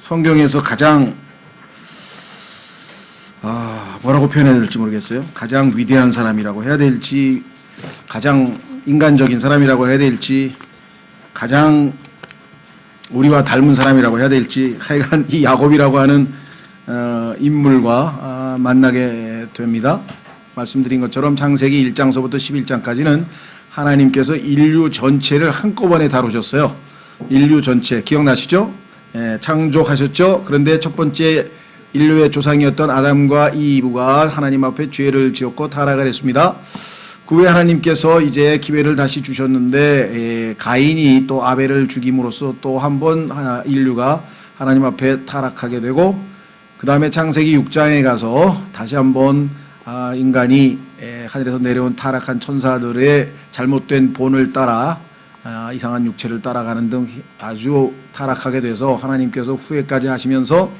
성경에서 가장 뭐라고 표현해야 될지 모르겠어요. 가장 위대한 사람이라고 해야 될지, 가장 인간적인 사람이라고 해야 될지, 가장 우리와 닮은 사람이라고 해야 될지, 하여간 이 야곱이라고 하는 인물과 만나게 됩니다. 말씀드린 것처럼 창세기 1장서부터 11장까지는 하나님께서 인류 전체를 한꺼번에 다루셨어요. 인류 전체 기억나시죠? 창조하셨죠. 그런데 첫 번째 인류의 조상이었던 아담과 이브가 하나님 앞에 죄를 지었고 타락을 했습니다. 그 후에 하나님께서 이제 기회를 다시 주셨는데 가인이 또 아벨을 죽임으로써 또 한 번 인류가 하나님 앞에 타락하게 되고, 그 다음에 창세기 6장에 가서 다시 한번 인간이 하늘에서 내려온 타락한 천사들의 잘못된 본을 따라 이상한 육체를 따라가는 등 아주 타락하게 돼서 하나님께서 후회까지 하시면서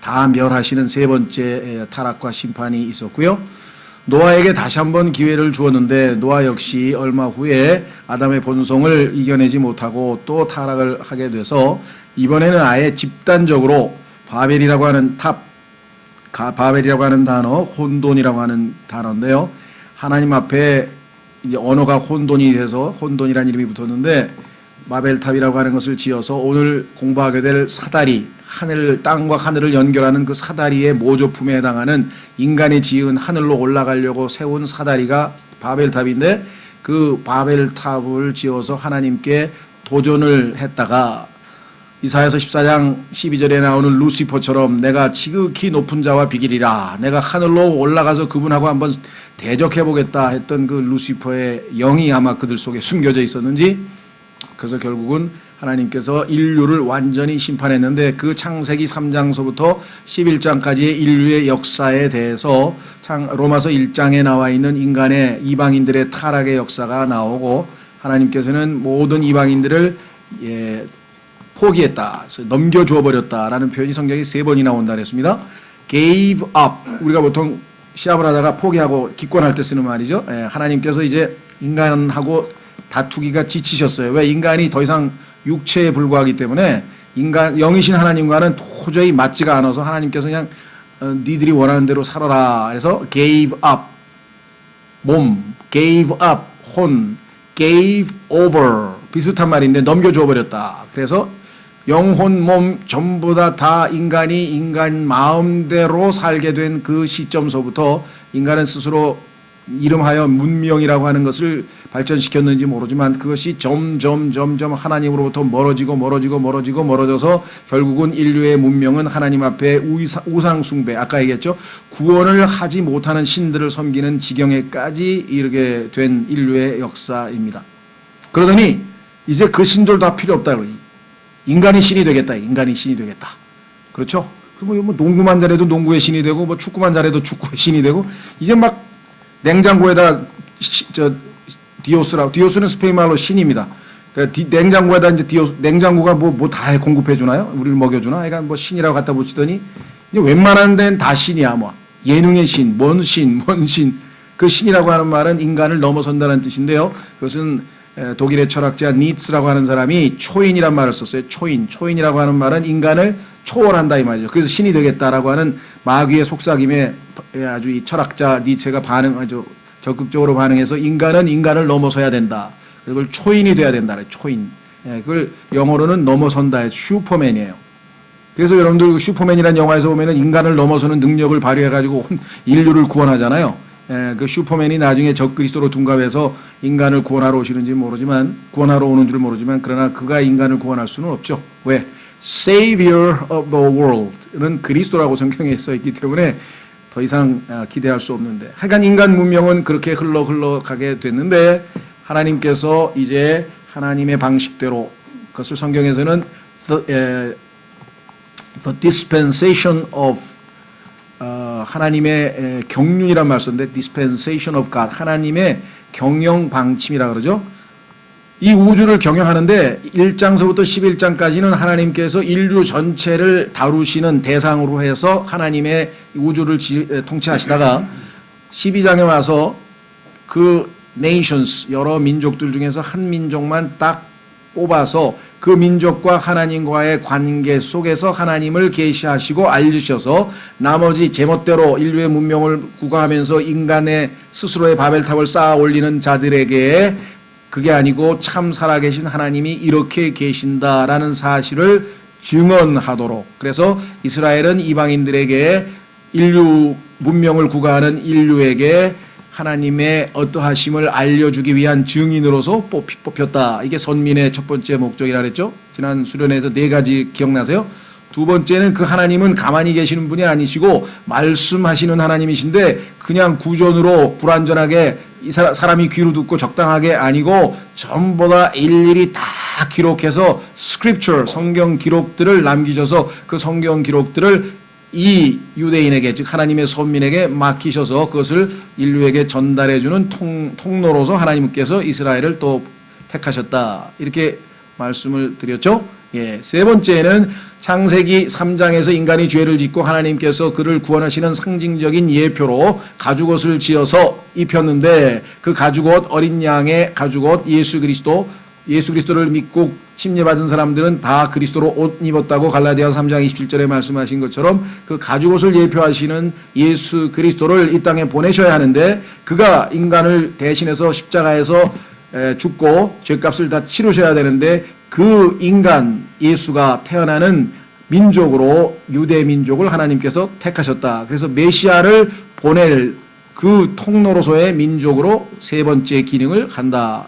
다 멸하시는 세 번째 타락과 심판이 있었고요. 노아에게 다시 한번 기회를 주었는데 노아 역시 얼마 후에 아담의 본성을 이겨내지 못하고 또 타락을 하게 돼서 이번에는 아예 집단적으로 바벨이라고 하는 바벨이라고 하는 단어, 혼돈이라고 하는 단어인데요. 하나님 앞에 이제 언어가 혼돈이 돼서 혼돈이라는 이름이 붙었는데, 바벨탑이라고 하는 것을 지어서 오늘 공부하게 될 사다리, 땅과 하늘을 연결하는 그 사다리의 모조품에 해당하는 인간이 지은 하늘로 올라가려고 세운 사다리가 바벨탑인데, 그 바벨탑을 지어서 하나님께 도전을 했다가 이사야서 14장 12절에 나오는 루시퍼처럼 내가 지극히 높은 자와 비기리라, 내가 하늘로 올라가서 그분하고 한번 대적해보겠다 했던 그 루시퍼의 영이 아마 그들 속에 숨겨져 있었는지, 그래서 결국은 하나님께서 인류를 완전히 심판했는데, 그 창세기 3장서부터 11장까지의 인류의 역사에 대해서 로마서 1장에 나와 있는 인간의 이방인들의 타락의 역사가 나오고, 하나님께서는 모든 이방인들을 포기했다, 넘겨주어 버렸다라는 표현이 성경에 3번이 나온다 그랬습니다. gave up, 우리가 보통 시합을 하다가 포기하고 기권할 때 쓰는 말이죠. 하나님께서 이제 인간하고 다투기가 지치셨어요. 왜? 인간이 더 이상 육체에 불과하기 때문에 영이신 하나님과는 도저히 맞지가 않아서 하나님께서 그냥 니들이 원하는 대로 살아라. 그래서 gave up, 몸, gave up, 혼, gave over, 비슷한 말인데 넘겨줘 버렸다. 그래서 영혼, 몸 전부 다 인간이 인간 마음대로 살게 된 그 시점서부터 인간은 스스로 이름하여 문명이라고 하는 것을 발전시켰는지 모르지만 그것이 점점 하나님으로부터 멀어져서 결국은 인류의 문명은 하나님 앞에 우상 숭배, 아까 얘기했죠, 구원을 하지 못하는 신들을 섬기는 지경에까지 이르게 된 인류의 역사입니다. 그러더니 이제 그 신들 다 필요 없다. 인간이 신이 되겠다. 그렇죠? 뭐 농구만 잘해도 농구의 신이 되고, 뭐 축구만 잘해도 축구의 신이 되고, 이제 막 냉장고에다 디오스는 스페인 말로 신입니다. 그러니까 냉장고에다 이제 냉장고가 뭐 다 공급해 주나요? 우리를 먹여주나? 그러니까 뭐 신이라고 갖다 붙이더니 이제 웬만한 데는 다 신이야. 뭐 예능의 신, 뭔 신. 그 신이라고 하는 말은 인간을 넘어선다는 뜻인데요. 그것은 독일의 철학자 니츠라고 하는 사람이 초인이란 말을 썼어요. 초인이라고 하는 말은 인간을 초월한다 이 말이죠. 그래서 신이 되겠다라고 하는 마귀의 속삭임에 아주 이 철학자 니체가 아주 적극적으로 반응해서 인간은 인간을 넘어서야 된다. 그걸 초인이 돼야 된다. 초인. 그걸 영어로는 넘어선다. 슈퍼맨이에요. 그래서 여러분들 슈퍼맨이라는 영화에서 보면은 인간을 넘어서는 능력을 발휘해가지고 인류를 구원하잖아요. 그 슈퍼맨이 나중에 적그리스도로 둔갑해서 인간을 구원하러 오시는지 모르지만, 구원하러 오는 줄 모르지만, 그러나 그가 인간을 구원할 수는 없죠. 왜? Savior of the world는 그리스도라고 성경에 써있기 때문에 더 이상 기대할 수 없는데, 하여간 인간 문명은 그렇게 흘러가게 됐는데, 하나님께서 이제 하나님의 방식대로, 그것을 성경에서는 the dispensation of 하나님의 경륜이란 말 썼는데, dispensation of God, 하나님의 경영 방침이라 그러죠. 이 우주를 경영하는데 1장서부터 11장까지는 하나님께서 인류 전체를 다루시는 대상으로 해서 하나님의 우주를 통치하시다가 12장에 와서 그 nations, 여러 민족들 중에서 한 민족만 딱 뽑아서 그 민족과 하나님과의 관계 속에서 하나님을 계시하시고 알리셔서 나머지 제멋대로 인류의 문명을 구가하면서 인간의 스스로의 바벨탑을 쌓아 올리는 자들에게 그게 아니고 참 살아계신 하나님이 이렇게 계신다라는 사실을 증언하도록, 그래서 이스라엘은 이방인들에게 인류 문명을 구가하는 인류에게 하나님의 어떠하심을 알려주기 위한 증인으로서 뽑혔다. 이게 선민의 첫 번째 목적이라 그랬죠. 지난 수련회에서 4가지 기억나세요? 두 번째는 그 하나님은 가만히 계시는 분이 아니시고 말씀하시는 하나님이신데 그냥 구전으로 불완전하게 이 사람이 귀로 듣고 적당하게 아니고 전부 다 일일이 다 기록해서 스크립처, 성경 기록들을 남기셔서 그 성경 기록들을 이 유대인에게, 즉 하나님의 선민에게 맡기셔서 그것을 인류에게 전달해주는 통로로서 하나님께서 이스라엘을 또 택하셨다. 이렇게 말씀을 드렸죠. 예, 세 번째는 창세기 3장에서 인간이 죄를 짓고 하나님께서 그를 구원하시는 상징적인 예표로 가죽옷을 지어서 입혔는데 그 가죽옷, 어린 양의 가죽옷, 예수 그리스도를 믿고 침례받은 사람들은 다 그리스도로 옷 입었다고 갈라디아서 3장 27절에 말씀하신 것처럼 그 가죽옷을 예표하시는 예수 그리스도를 이 땅에 보내셔야 하는데 그가 인간을 대신해서 십자가에서 죽고 죄값을 다 치르셔야 되는데 그 인간 예수가 태어나는 민족으로 유대 민족을 하나님께서 택하셨다. 그래서 메시아를 보낼 그 통로로서의 민족으로 세 번째 기능을 한다.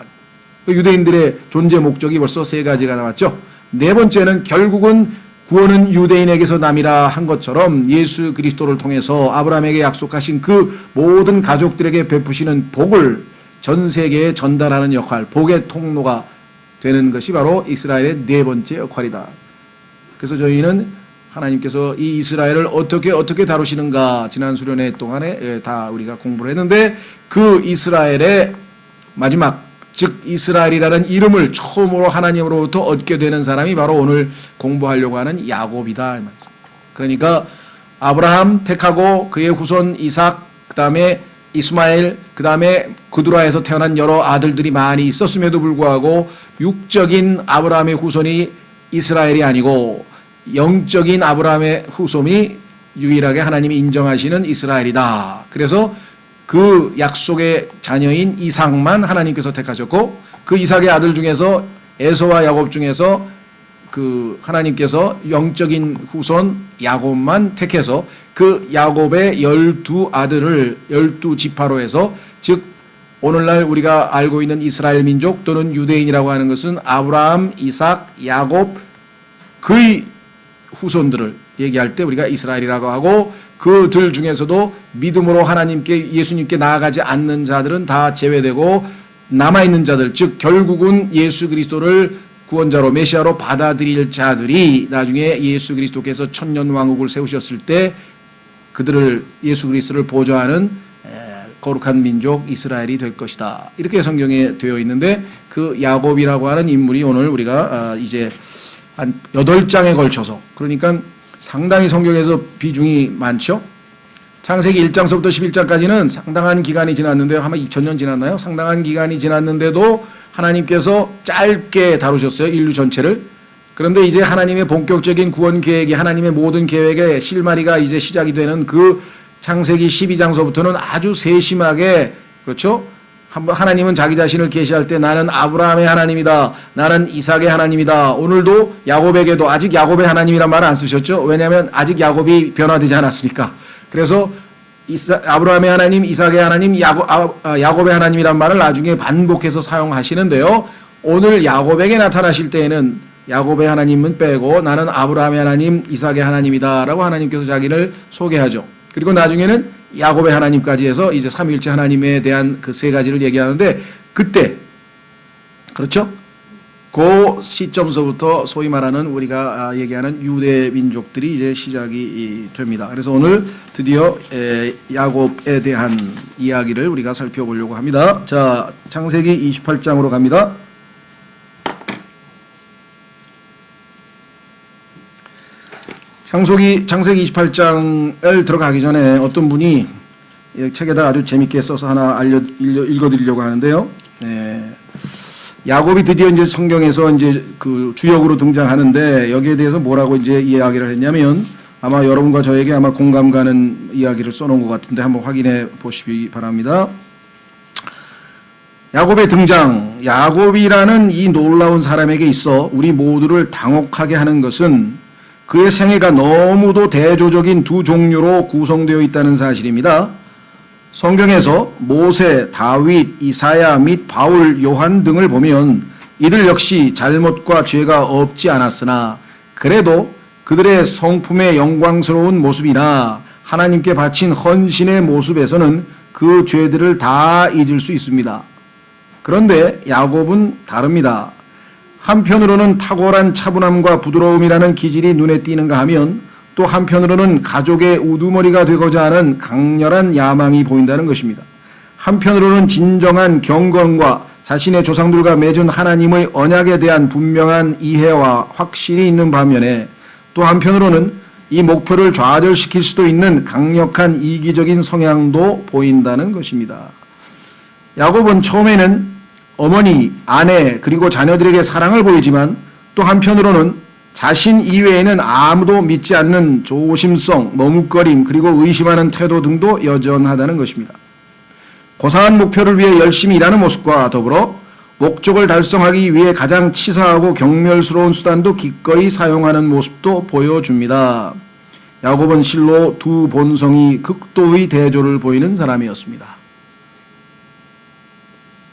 유대인들의 존재 목적이 벌써 3가지가 나왔죠. 네 번째는 결국은 구원은 유대인에게서 남이라 한 것처럼 예수 그리스도를 통해서 아브라함에게 약속하신 그 모든 가족들에게 베푸시는 복을 전 세계에 전달하는 역할, 복의 통로가 되는 것이 바로 이스라엘의 네 번째 역할이다. 그래서 저희는 하나님께서 이 이스라엘을 어떻게 다루시는가 지난 수련회 동안에 다 우리가 공부를 했는데 그 이스라엘의 마지막, 즉 이스라엘이라는 이름을 처음으로 하나님으로부터 얻게 되는 사람이 바로 오늘 공부하려고 하는 야곱이다. 그러니까 아브라함 택하고 그의 후손 이삭, 그 다음에 이스마엘, 그 다음에 그두라에서 태어난 여러 아들들이 많이 있었음에도 불구하고 육적인 아브라함의 후손이 이스라엘이 아니고 영적인 아브라함의 후손이 유일하게 하나님이 인정하시는 이스라엘이다. 그래서 그 약속의 자녀인 이삭만 하나님께서 택하셨고 그 이삭의 아들 중에서 에서와 야곱 중에서 그 하나님께서 영적인 후손 야곱만 택해서 그 야곱의 12아들을 12지파로 해서, 즉 오늘날 우리가 알고 있는 이스라엘 민족 또는 유대인이라고 하는 것은 아브라함, 이삭, 야곱 그의 후손들을 얘기할 때 우리가 이스라엘이라고 하고 그들 중에서도 믿음으로 하나님께 예수님께 나아가지 않는 자들은 다 제외되고 남아있는 자들, 즉 결국은 예수 그리스도를 구원자로 메시아로 받아들일 자들이 나중에 예수 그리스도께서 천년왕국을 세우셨을 때 그들을 예수 그리스도를 보좌하는 거룩한 민족 이스라엘이 될 것이다. 이렇게 성경에 되어 있는데 그 야곱이라고 하는 인물이 오늘 우리가 이제 한 8장에 걸쳐서, 그러니까 상당히 성경에서 비중이 많죠. 창세기 1장서부터 11장까지는 상당한 기간이 지났는데요. 아마 2000년 지났나요? 상당한 기간이 지났는데도 하나님께서 짧게 다루셨어요. 인류 전체를. 그런데 이제 하나님의 본격적인 구원 계획이, 하나님의 모든 계획의 실마리가 이제 시작이 되는 그 창세기 12장서부터는 아주 세심하게, 그렇죠? 하나님은 자기 자신을 계시할 때 나는 아브라함의 하나님이다. 나는 이삭의 하나님이다. 오늘도 야곱에게도 아직 야곱의 하나님이란 말을 안 쓰셨죠? 왜냐하면 아직 야곱이 변화되지 않았으니까. 그래서 아브라함의 하나님, 이삭의 하나님, 야곱의 하나님이란 말을 나중에 반복해서 사용하시는데요. 오늘 야곱에게 나타나실 때에는 야곱의 하나님은 빼고 나는 아브라함의 하나님, 이삭의 하나님이다 라고 하나님께서 자기를 소개하죠. 그리고 나중에는 야곱의 하나님까지 해서 이제 삼위일체 하나님에 대한 그 3가지를 얘기하는데, 그때, 그렇죠? 그 시점서부터 소위 말하는 우리가 얘기하는 유대 민족들이 이제 시작이 됩니다. 그래서 오늘 드디어 야곱에 대한 이야기를 우리가 살펴보려고 합니다. 자, 창세기 28장으로 갑니다. 창세기 28장을 들어가기 전에 어떤 분이 책에다 아주 재밌게 써서 하나 읽어드리려고 하는데요. 야곱이 드디어 이제 성경에서 이제 그 주역으로 등장하는데 여기에 대해서 뭐라고 이제 이야기를 했냐면 아마 여러분과 저에게 아마 공감 가는 이야기를 써놓은 것 같은데 한번 확인해 보시기 바랍니다. 야곱의 등장, 야곱이라는 이 놀라운 사람에게 있어 우리 모두를 당혹하게 하는 것은 그의 생애가 너무도 대조적인 두 종류로 구성되어 있다는 사실입니다. 성경에서 모세, 다윗, 이사야 및 바울, 요한 등을 보면 이들 역시 잘못과 죄가 없지 않았으나 그래도 그들의 성품의 영광스러운 모습이나 하나님께 바친 헌신의 모습에서는 그 죄들을 다 잊을 수 있습니다. 그런데 야곱은 다릅니다. 한편으로는 탁월한 차분함과 부드러움이라는 기질이 눈에 띄는가 하면 또 한편으로는 가족의 우두머리가 되고자 하는 강렬한 야망이 보인다는 것입니다. 한편으로는 진정한 경건과 자신의 조상들과 맺은 하나님의 언약에 대한 분명한 이해와 확신이 있는 반면에 또 한편으로는 이 목표를 좌절시킬 수도 있는 강력한 이기적인 성향도 보인다는 것입니다. 야곱은 처음에는 어머니, 아내 그리고 자녀들에게 사랑을 보이지만 또 한편으로는 자신 이외에는 아무도 믿지 않는 조심성, 머뭇거림 그리고 의심하는 태도 등도 여전하다는 것입니다. 고상한 목표를 위해 열심히 일하는 모습과 더불어 목적을 달성하기 위해 가장 치사하고 경멸스러운 수단도 기꺼이 사용하는 모습도 보여줍니다. 야곱은 실로 두 본성이 극도의 대조를 보이는 사람이었습니다.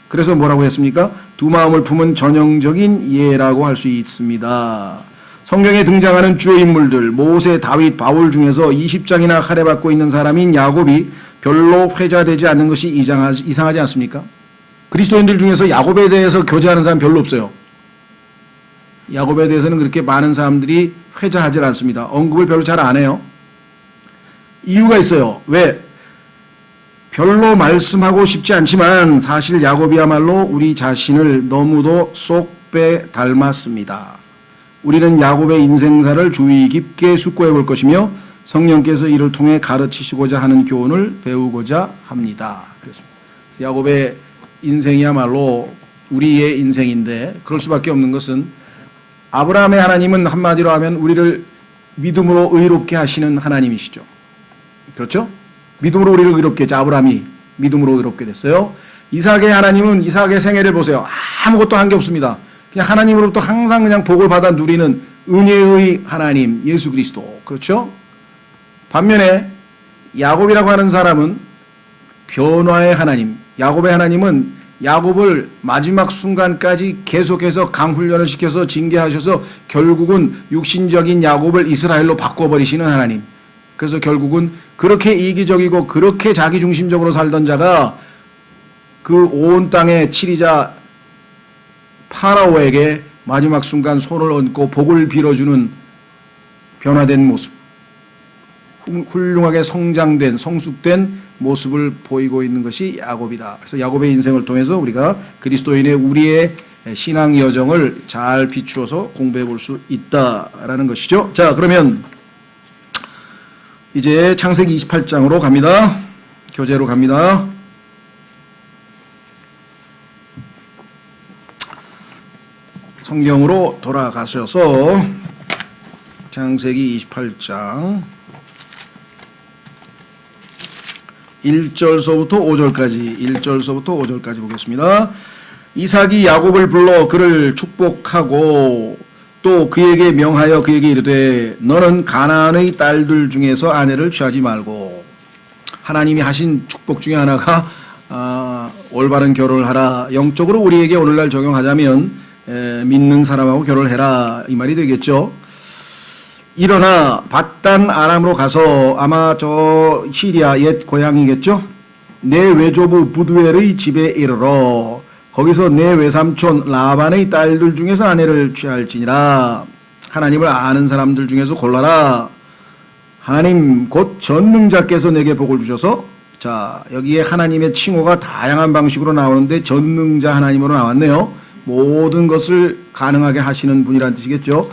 그래서 뭐라고 했습니까? 두 마음을 품은 전형적인 예라고 할 수 있습니다. 성경에 등장하는 주요 인물들 모세, 다윗, 바울 중에서 20장이나 할애받고 있는 사람인 야곱이 별로 회자되지 않는 것이 이상하지 않습니까? 그리스도인들 중에서 야곱에 대해서 교제하는 사람 별로 없어요. 야곱에 대해서는 그렇게 많은 사람들이 회자하지 않습니다. 언급을 별로 잘 안 해요. 이유가 있어요. 왜? 별로 말씀하고 싶지 않지만 사실 야곱이야말로 우리 자신을 너무도 쏙 빼 닮았습니다. 우리는 야곱의 인생사를 주의 깊게 숙고해 볼 것이며 성령께서 이를 통해 가르치시고자 하는 교훈을 배우고자 합니다. 그렇습니다. 야곱의 인생이야말로 우리의 인생인데 그럴 수밖에 없는 것은 아브라함의 하나님은 한마디로 하면 우리를 믿음으로 의롭게 하시는 하나님이시죠. 그렇죠? 믿음으로 우리를 의롭게 했죠. 아브라함이 믿음으로 의롭게 됐어요. 이삭의 하나님은 이삭의 생애를 보세요. 아무것도 한 게 없습니다. 그냥 하나님으로부터 항상 그냥 복을 받아 누리는 은혜의 하나님 예수 그리스도. 그렇죠? 반면에 야곱이라고 하는 사람은 변화의 하나님. 야곱의 하나님은 야곱을 마지막 순간까지 계속해서 강훈련을 시켜서 징계하셔서 결국은 육신적인 야곱을 이스라엘로 바꿔버리시는 하나님. 그래서 결국은 그렇게 이기적이고 그렇게 자기중심적으로 살던 자가 그 온 땅의 치리자 파라오에게 마지막 순간 손을 얹고 복을 빌어주는 변화된 모습, 훌륭하게 성장된 성숙된 모습을 보이고 있는 것이 야곱이다. 그래서 야곱의 인생을 통해서 우리가 그리스도인의 우리의 신앙 여정을 잘 비추어서 공부해 볼 수 있다라는 것이죠. 자, 그러면 이제 창세기 28장으로 갑니다. 교재로 갑니다. 성경으로 돌아가셔서 창세기 28장 1절서부터 5절까지 보겠습니다. 이삭이 야곱을 불러 그를 축복하고 또 그에게 명하여 그에게 이르되 너는 가나안의 딸들 중에서 아내를 취하지 말고 하나님이 하신 축복 중에 하나가 올바른 결혼을 하라. 영적으로 우리에게 오늘날 적용하자면 믿는 사람하고 결혼을 해라 이 말이 되겠죠. 일어나 밧단 아람으로 가서 아마 저 시리아 옛 고향이겠죠. 내 외조부 부두엘의 집에 이르러 거기서 내 외삼촌 라반의 딸들 중에서 아내를 취할지니라. 하나님을 아는 사람들 중에서 골라라. 하나님 곧 전능자께서 내게 복을 주셔서, 자 여기에 하나님의 칭호가 다양한 방식으로 나오는데 전능자 하나님으로 나왔네요. 모든 것을 가능하게 하시는 분이란 뜻이겠죠.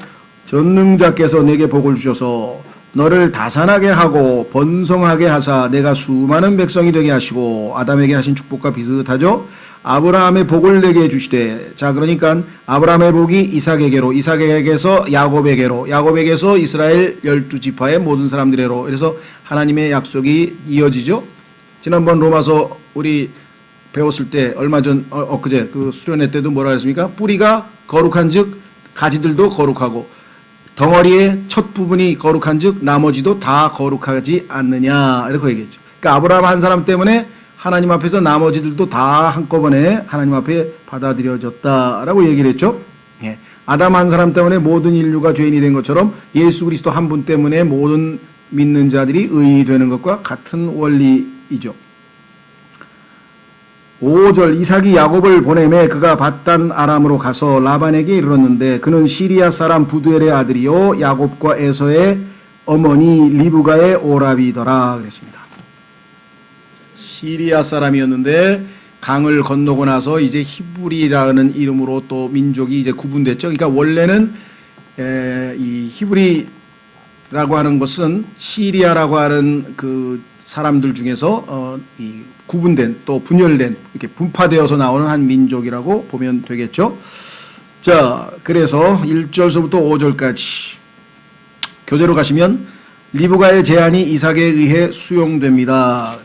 전능자께서 내게 복을 주셔서 너를 다산하게 하고 번성하게 하사 내가 수많은 백성이 되게 하시고, 아담에게 하신 축복과 비슷하죠. 아브라함의 복을 내게 주시되. 자, 그러니까 아브라함의 복이 이삭에게로, 이삭에게서 야곱에게로, 야곱에게서 이스라엘 12지파의 모든 사람들에로. 그래서 하나님의 약속이 이어지죠. 지난번 로마서 우리 배웠을 때 얼마 전 엊그제 그 수련회 때도 뭐라 했습니까? 뿌리가 거룩한즉 가지들도 거룩하고 덩어리의 첫 부분이 거룩한즉 나머지도 다 거룩하지 않느냐 이렇게 얘기했죠. 그러니까 아브라함 한 사람 때문에 하나님 앞에서 나머지들도 다 한꺼번에 하나님 앞에 받아들여졌다라고 얘기를 했죠. 예. 아담 한 사람 때문에 모든 인류가 죄인이 된 것처럼 예수 그리스도 한 분 때문에 모든 믿는 자들이 의인이 되는 것과 같은 원리이죠. 5절 이삭이 야곱을 보내매 그가 밧단 아람으로 가서 라반에게 이르렀는데 그는 시리아 사람 부두엘의 아들이요 야곱과 에서의 어머니 리브가의 오라비더라 그랬습니다. 시리아 사람이었는데 강을 건너고 나서 이제 히브리라는 이름으로 또 민족이 이제 구분됐죠. 그러니까 원래는 이 히브리라고 하는 것은 시리아라고 하는 그 사람들 중에서 이 구분된 또 분열된 이렇게 분파되어서 나오는 한 민족이라고 보면 되겠죠. 자, 그래서 1절서부터 5절까지 교재로 가시면 리브가의 제안이 이삭에 의해 수용됩니다.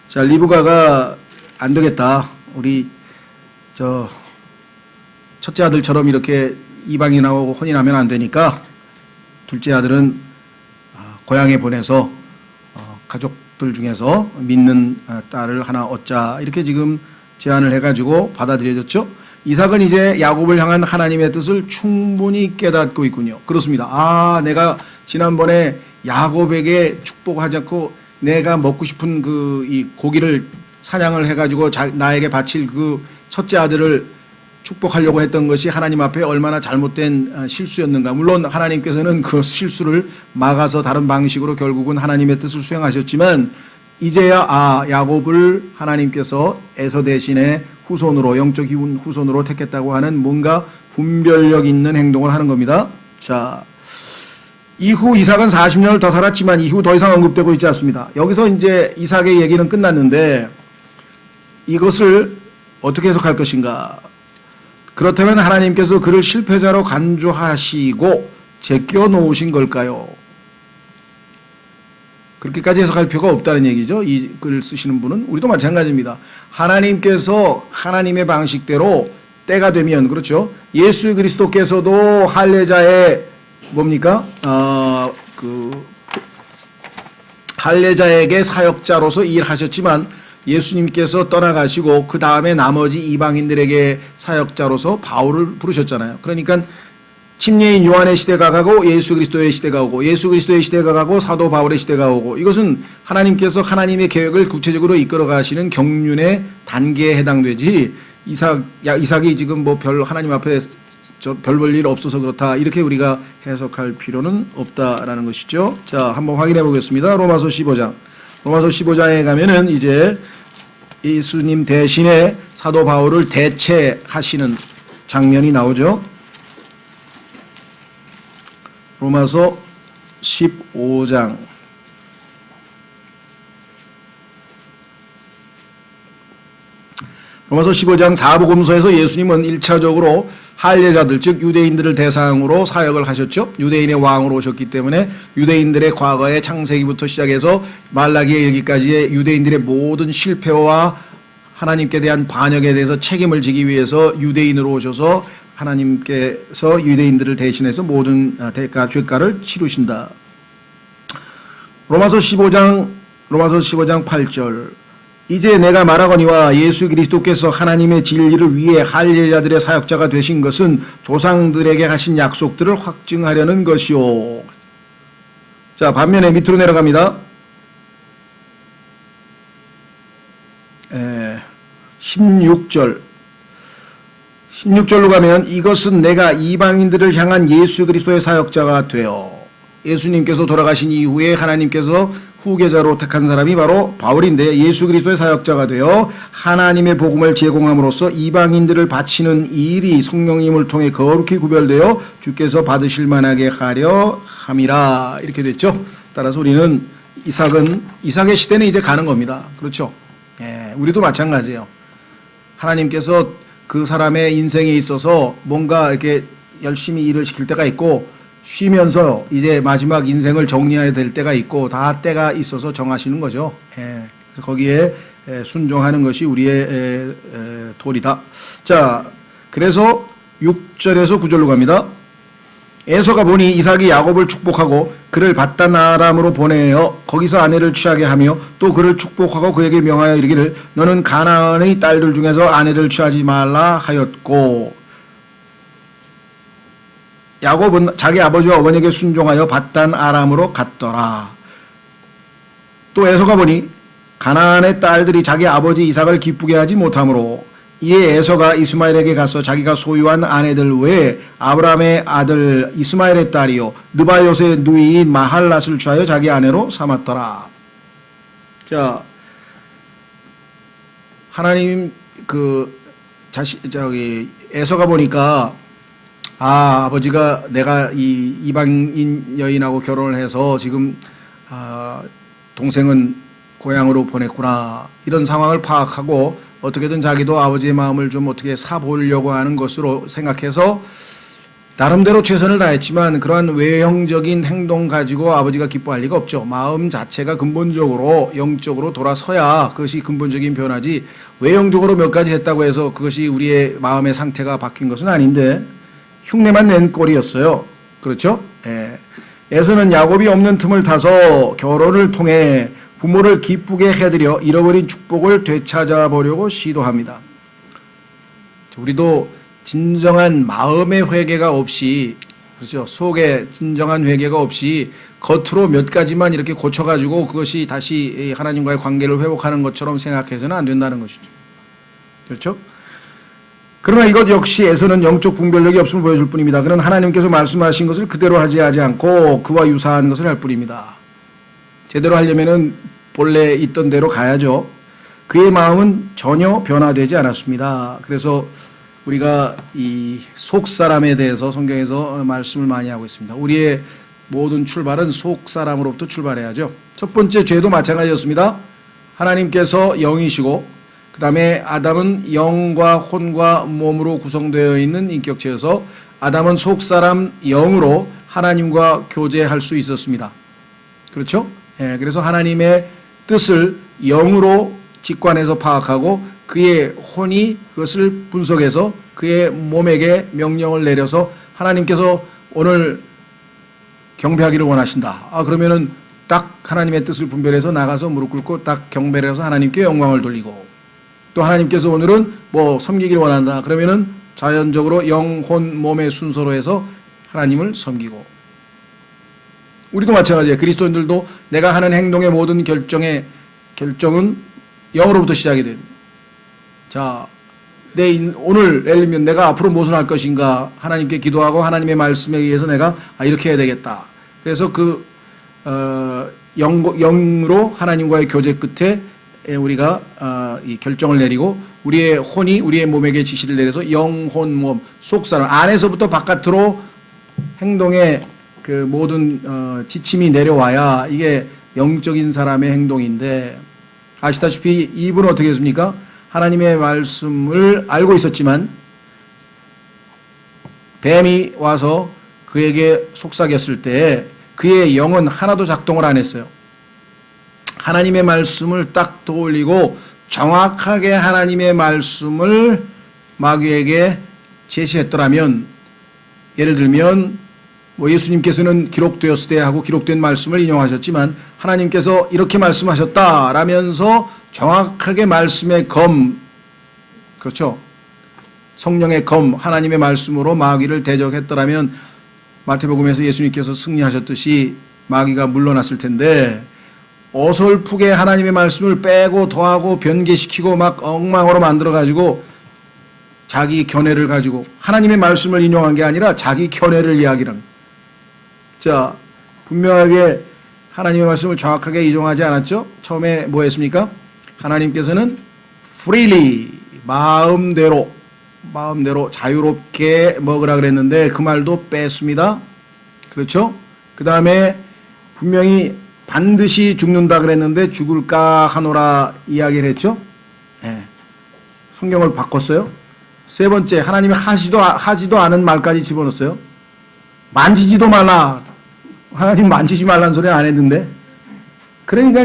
자, 리브가가 안 되겠다. 우리 첫째 아들처럼 이렇게 이방인하고 혼인하면 안 되니까 둘째 아들은 고향에 보내서 가족들 중에서 믿는 딸을 하나 얻자 이렇게 지금 제안을 해가지고 받아들여졌죠. 이삭은 이제 야곱을 향한 하나님의 뜻을 충분히 깨닫고 있군요. 그렇습니다. 내가 지난번에 야곱에게 축복하지 않고 내가 먹고 싶은 이 고기를 사냥을 해가지고 나에게 바칠 그 첫째 아들을 축복하려고 했던 것이 하나님 앞에 얼마나 잘못된 실수였는가. 물론 하나님께서는 그 실수를 막아서 다른 방식으로 결국은 하나님의 뜻을 수행하셨지만 이제야 야곱을 하나님께서 에서 대신에 후손으로 영적 후손으로 택했다고 하는 뭔가 분별력 있는 행동을 하는 겁니다. 자, 이후 이삭은 40년을 더 살았지만 이후 더 이상 언급되고 있지 않습니다. 여기서 이제 이삭의 얘기는 끝났는데 이것을 어떻게 해석할 것인가. 그렇다면 하나님께서 그를 실패자로 간주하시고 제껴 놓으신 걸까요? 그렇게까지 해석할 필요가 없다는 얘기죠. 이 글을 쓰시는 분은. 우리도 마찬가지입니다. 하나님께서 하나님의 방식대로 때가 되면 그렇죠. 예수 그리스도께서도 할례자의 뭡니까? 할례자에게 사역자로서 일하셨지만 예수님께서 떠나가시고 그 다음에 나머지 이방인들에게 사역자로서 바울을 부르셨잖아요. 그러니까 침례인 요한의 시대가 가고 예수 그리스도의 시대가 오고 예수 그리스도의 시대가 가고 사도 바울의 시대가 오고 이것은 하나님께서 하나님의 계획을 구체적으로 이끌어 가시는 경륜의 단계에 해당되지 이삭이 지금 뭐 하나님 앞에 별 볼 일 없어서 그렇다 이렇게 우리가 해석할 필요는 없다라는 것이죠. 자, 한번 확인해 보겠습니다. 로마서 15장. 로마서 15장에 가면은 이제 예수님 대신에 사도 바울을 대체하시는 장면이 나오죠. 로마서 15장. 로마서 15장 사복음서에서 예수님은 1차적으로 할례자들 즉 유대인들을 대상으로 사역을 하셨죠. 유대인의 왕으로 오셨기 때문에 유대인들의 과거의 창세기부터 시작해서 말라기에 이르기까지의 유대인들의 모든 실패와 하나님께 대한 반역에 대해서 책임을 지기 위해서 유대인으로 오셔서 하나님께서 유대인들을 대신해서 모든 죄가를 치르신다. 로마서 15장 8절. 이제 내가 말하거니와 예수 그리스도께서 하나님의 진리를 위해 할례자들의 사역자가 되신 것은 조상들에게 하신 약속들을 확증하려는 것이요. 자, 반면에 밑으로 내려갑니다. 16절로 가면 이것은 내가 이방인들을 향한 예수 그리스도의 사역자가 되어 예수님께서 돌아가신 이후에 하나님께서 후계자로 택한 사람이 바로 바울인데 예수 그리스도의 사역자가 되어 하나님의 복음을 제공함으로써 이방인들을 바치는 일이 성령님을 통해 거룩히 구별되어 주께서 받으실 만하게 하려 함이라 이렇게 됐죠. 따라서 우리는 이삭의 시대는 이제 가는 겁니다. 그렇죠. 예, 우리도 마찬가지예요. 하나님께서 그 사람의 인생에 있어서 뭔가 이렇게 열심히 일을 시킬 때가 있고 쉬면서 이제 마지막 인생을 정리해야 될 때가 있고 다 때가 있어서 정하시는 거죠. 그래서 거기에 순종하는 것이 우리의 도리다. 자, 그래서 6절에서 9절로 갑니다. 에서가 보니 이삭이 야곱을 축복하고 그를 밧단 아람으로 보내어 거기서 아내를 취하게 하며 또 그를 축복하고 그에게 명하여 이르기를 너는 가나안의 딸들 중에서 아내를 취하지 말라 하였고, 야곱은 자기 아버지와 어머니에게 순종하여 밧단 아람으로 갔더라. 또 에서가 보니 가나안의 딸들이 자기 아버지 이삭을 기쁘게 하지 못하므로 이에 에서가 이스마엘에게 가서 자기가 소유한 아내들 외에 아브라함의 아들 이스마엘의 딸이요 느바요스의 누이인 마할랏을 취하여 자기 아내로 삼았더라. 자, 하나님 에서가 보니까 아버지가 내가 이 이방인 여인하고 결혼을 해서 지금 동생은 고향으로 보냈구나, 이런 상황을 파악하고 어떻게든 자기도 아버지의 마음을 좀 어떻게 사보려고 하는 것으로 생각해서 나름대로 최선을 다했지만 그러한 외형적인 행동 가지고 아버지가 기뻐할 리가 없죠. 마음 자체가 근본적으로 영적으로 돌아서야 그것이 근본적인 변화지, 외형적으로 몇 가지 했다고 해서 그것이 우리의 마음의 상태가 바뀐 것은 아닌데 흉내만 낸 꼴이었어요. 그렇죠? 에서는 야곱이 없는 틈을 타서 결혼을 통해 부모를 기쁘게 해드려 잃어버린 축복을 되찾아보려고 시도합니다. 우리도 진정한 마음의 회개가 없이, 그렇죠, 속에 진정한 회개가 없이 겉으로 몇 가지만 이렇게 고쳐가지고 그것이 다시 하나님과의 관계를 회복하는 것처럼 생각해서는 안 된다는 것이죠. 그렇죠? 그러나 이것 역시 에서는 영적 분별력이 없음을 보여줄 뿐입니다. 그는 하나님께서 말씀하신 것을 그대로 하지 않고 그와 유사한 것을 할 뿐입니다. 제대로 하려면은 본래 있던 대로 가야죠. 그의 마음은 전혀 변화되지 않았습니다. 그래서 우리가 이 속사람에 대해서 성경에서 말씀을 많이 하고 있습니다. 우리의 모든 출발은 속사람으로부터 출발해야죠. 첫 번째 죄도 마찬가지였습니다. 하나님께서 영이시고 그 다음에 아담은 영과 혼과 몸으로 구성되어 있는 인격체여서 아담은 속사람 영으로 하나님과 교제할 수 있었습니다. 그렇죠? 그래서 하나님의 뜻을 영으로 직관해서 파악하고 그의 혼이 그것을 분석해서 그의 몸에게 명령을 내려서 하나님께서 오늘 경배하기를 원하신다. 그러면은 딱 하나님의 뜻을 분별해서 나가서 무릎 꿇고 딱 경배를 해서 하나님께 영광을 돌리고, 또 하나님께서 오늘은 뭐 섬기기를 원한다. 그러면은 자연적으로 영, 혼, 몸의 순서로 해서 하나님을 섬기고, 우리도 마찬가지예요. 그리스도인들도 내가 하는 행동의 모든 결정은 영으로부터 시작이 됩니다. 자, 오늘 예를 들면 내가 앞으로 무엇을 할 것인가 하나님께 기도하고 하나님의 말씀에 의해서 내가 이렇게 해야 되겠다. 그래서 영으로 하나님과의 교제 끝에 우리가 이 결정을 내리고 우리의 혼이 우리의 몸에게 지시를 내려서 영, 혼, 몸, 속사람 안에서부터 바깥으로 행동의 그 모든 지침이 내려와야 이게 영적인 사람의 행동인데, 아시다시피 이분은 어떻게 했습니까? 하나님의 말씀을 알고 있었지만 뱀이 와서 그에게 속삭였을 때 그의 영은 하나도 작동을 안 했어요. 하나님의 말씀을 딱 떠올리고 정확하게 하나님의 말씀을 마귀에게 제시했더라면, 예를 들면 뭐 예수님께서는 기록되었을 때 하고 기록된 말씀을 인용하셨지만 하나님께서 이렇게 말씀하셨다라면서 정확하게 말씀의 검, 그렇죠, 성령의 검, 하나님의 말씀으로 마귀를 대적했더라면 마태복음에서 예수님께서 승리하셨듯이 마귀가 물러났을 텐데, 어설프게 하나님의 말씀을 빼고 더하고 변개시키고 막 엉망으로 만들어가지고 자기 견해를 가지고 하나님의 말씀을 인용한 게 아니라 자기 견해를 이야기하는. 자, 분명하게 하나님의 말씀을 정확하게 인용하지 않았죠? 처음에 뭐 했습니까? 하나님께서는 freely, 마음대로 자유롭게 먹으라 그랬는데 그 말도 뺐습니다. 그렇죠? 그 다음에 분명히 반드시 죽는다 그랬는데 죽을까 하노라 이야기를 했죠? 성경을 바꿨어요. 세 번째, 하나님이 하지도 않은 말까지 집어넣었어요. 만지지도 말라. 하나님 만지지 말라는 소리 안 했는데. 그러니까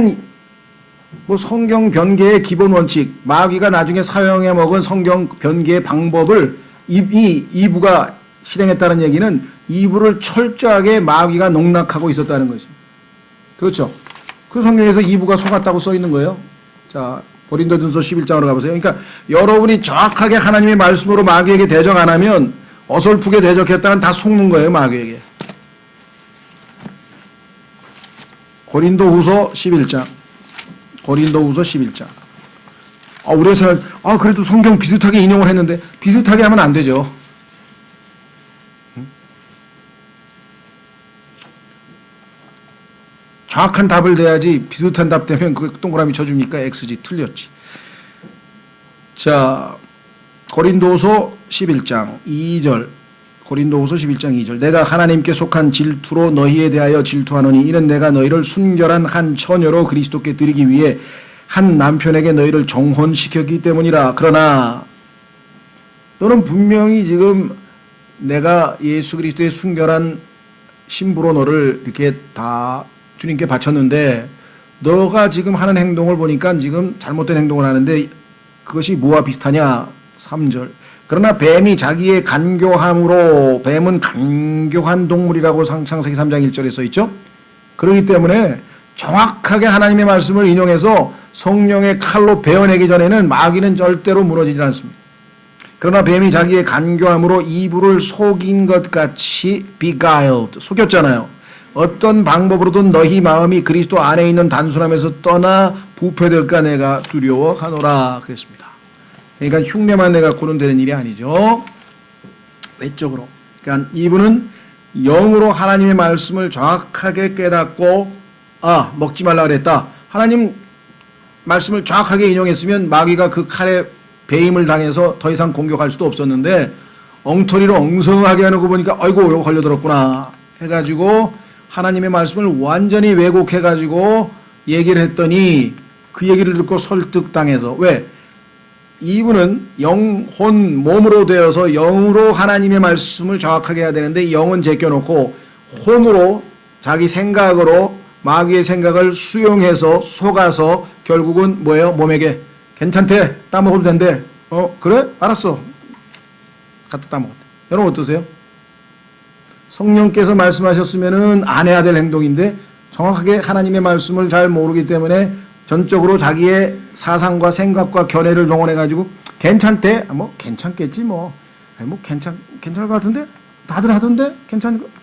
뭐 성경 변개의 기본 원칙, 마귀가 나중에 사용해 먹은 성경 변개의 방법을 이브가 실행했다는 얘기는 이브를 철저하게 마귀가 농락하고 있었다는 것이. 그렇죠. 그 성경에서 이브가 속았다고 써 있는 거예요. 자, 고린도전서 11장으로 가보세요. 그러니까 여러분이 정확하게 하나님의 말씀으로 마귀에게 대적 안 하면 어설프게 대적했다간 다 속는 거예요, 마귀에게. 고린도후서 11장. 고린도후서 11장. 우리가 그래도 성경 비슷하게 인용을 했는데 비슷하게 하면 안 되죠. 정확한 답을 대야지 비슷한 답 되면 그 동그라미 쳐줍니까? X지. 틀렸지. 자, 고린도후서 11장 2절. 고린도후서 11장 2절. 내가 하나님께 속한 질투로 너희에 대하여 질투하노니 이는 내가 너희를 순결한 한 처녀로 그리스도께 드리기 위해 한 남편에게 너희를 정혼시켰기 때문이라. 그러나 너는 분명히 지금 내가 예수 그리스도의 순결한 신부로 너를 이렇게 다 주님께 바쳤는데 너가 지금 하는 행동을 보니까 지금 잘못된 행동을 하는데 그것이 뭐와 비슷하냐? 3절. 그러나 뱀이 자기의 간교함으로, 뱀은 간교한 동물이라고 창세기 3장 1절에 써있죠. 그렇기 때문에 정확하게 하나님의 말씀을 인용해서 성령의 칼로 베어내기 전에는 마귀는 절대로 무너지지 않습니다. 그러나 뱀이 자기의 간교함으로 이브를 속인 것 같이 beguiled, 속였잖아요. 어떤 방법으로든 너희 마음이 그리스도 안에 있는 단순함에서 떠나 부패될까 내가 두려워하노라 그랬습니다. 그러니까 흉내만 내갖고는 되는 일이 아니죠. 외적으로. 그러니까 이분은 영으로 하나님의 말씀을 정확하게 깨닫고 먹지 말라 그랬다. 하나님 말씀을 정확하게 인용했으면 마귀가 그 칼에 배임을 당해서 더 이상 공격할 수도 없었는데 엉터리로 엉성하게 하는 거 보니까 아이고 이거 걸려들었구나 해가지고 하나님의 말씀을 완전히 왜곡해가지고 얘기를 했더니 그 얘기를 듣고 설득당해서. 왜? 이분은 영혼 몸으로 되어서 영으로 하나님의 말씀을 정확하게 해야 되는데 영은 제껴놓고 혼으로 자기 생각으로 마귀의 생각을 수용해서 속아서 결국은 뭐예요? 몸에게 괜찮대, 따먹어도 된대. 그래? 알았어. 갖다 따먹었대. 여러분 어떠세요? 성령께서 말씀하셨으면은 안 해야 될 행동인데 정확하게 하나님의 말씀을 잘 모르기 때문에 전적으로 자기의 사상과 생각과 견해를 동원해가지고 괜찮대? 뭐 괜찮겠지 뭐. 뭐 괜찮을 것 같은데? 다들 하던데?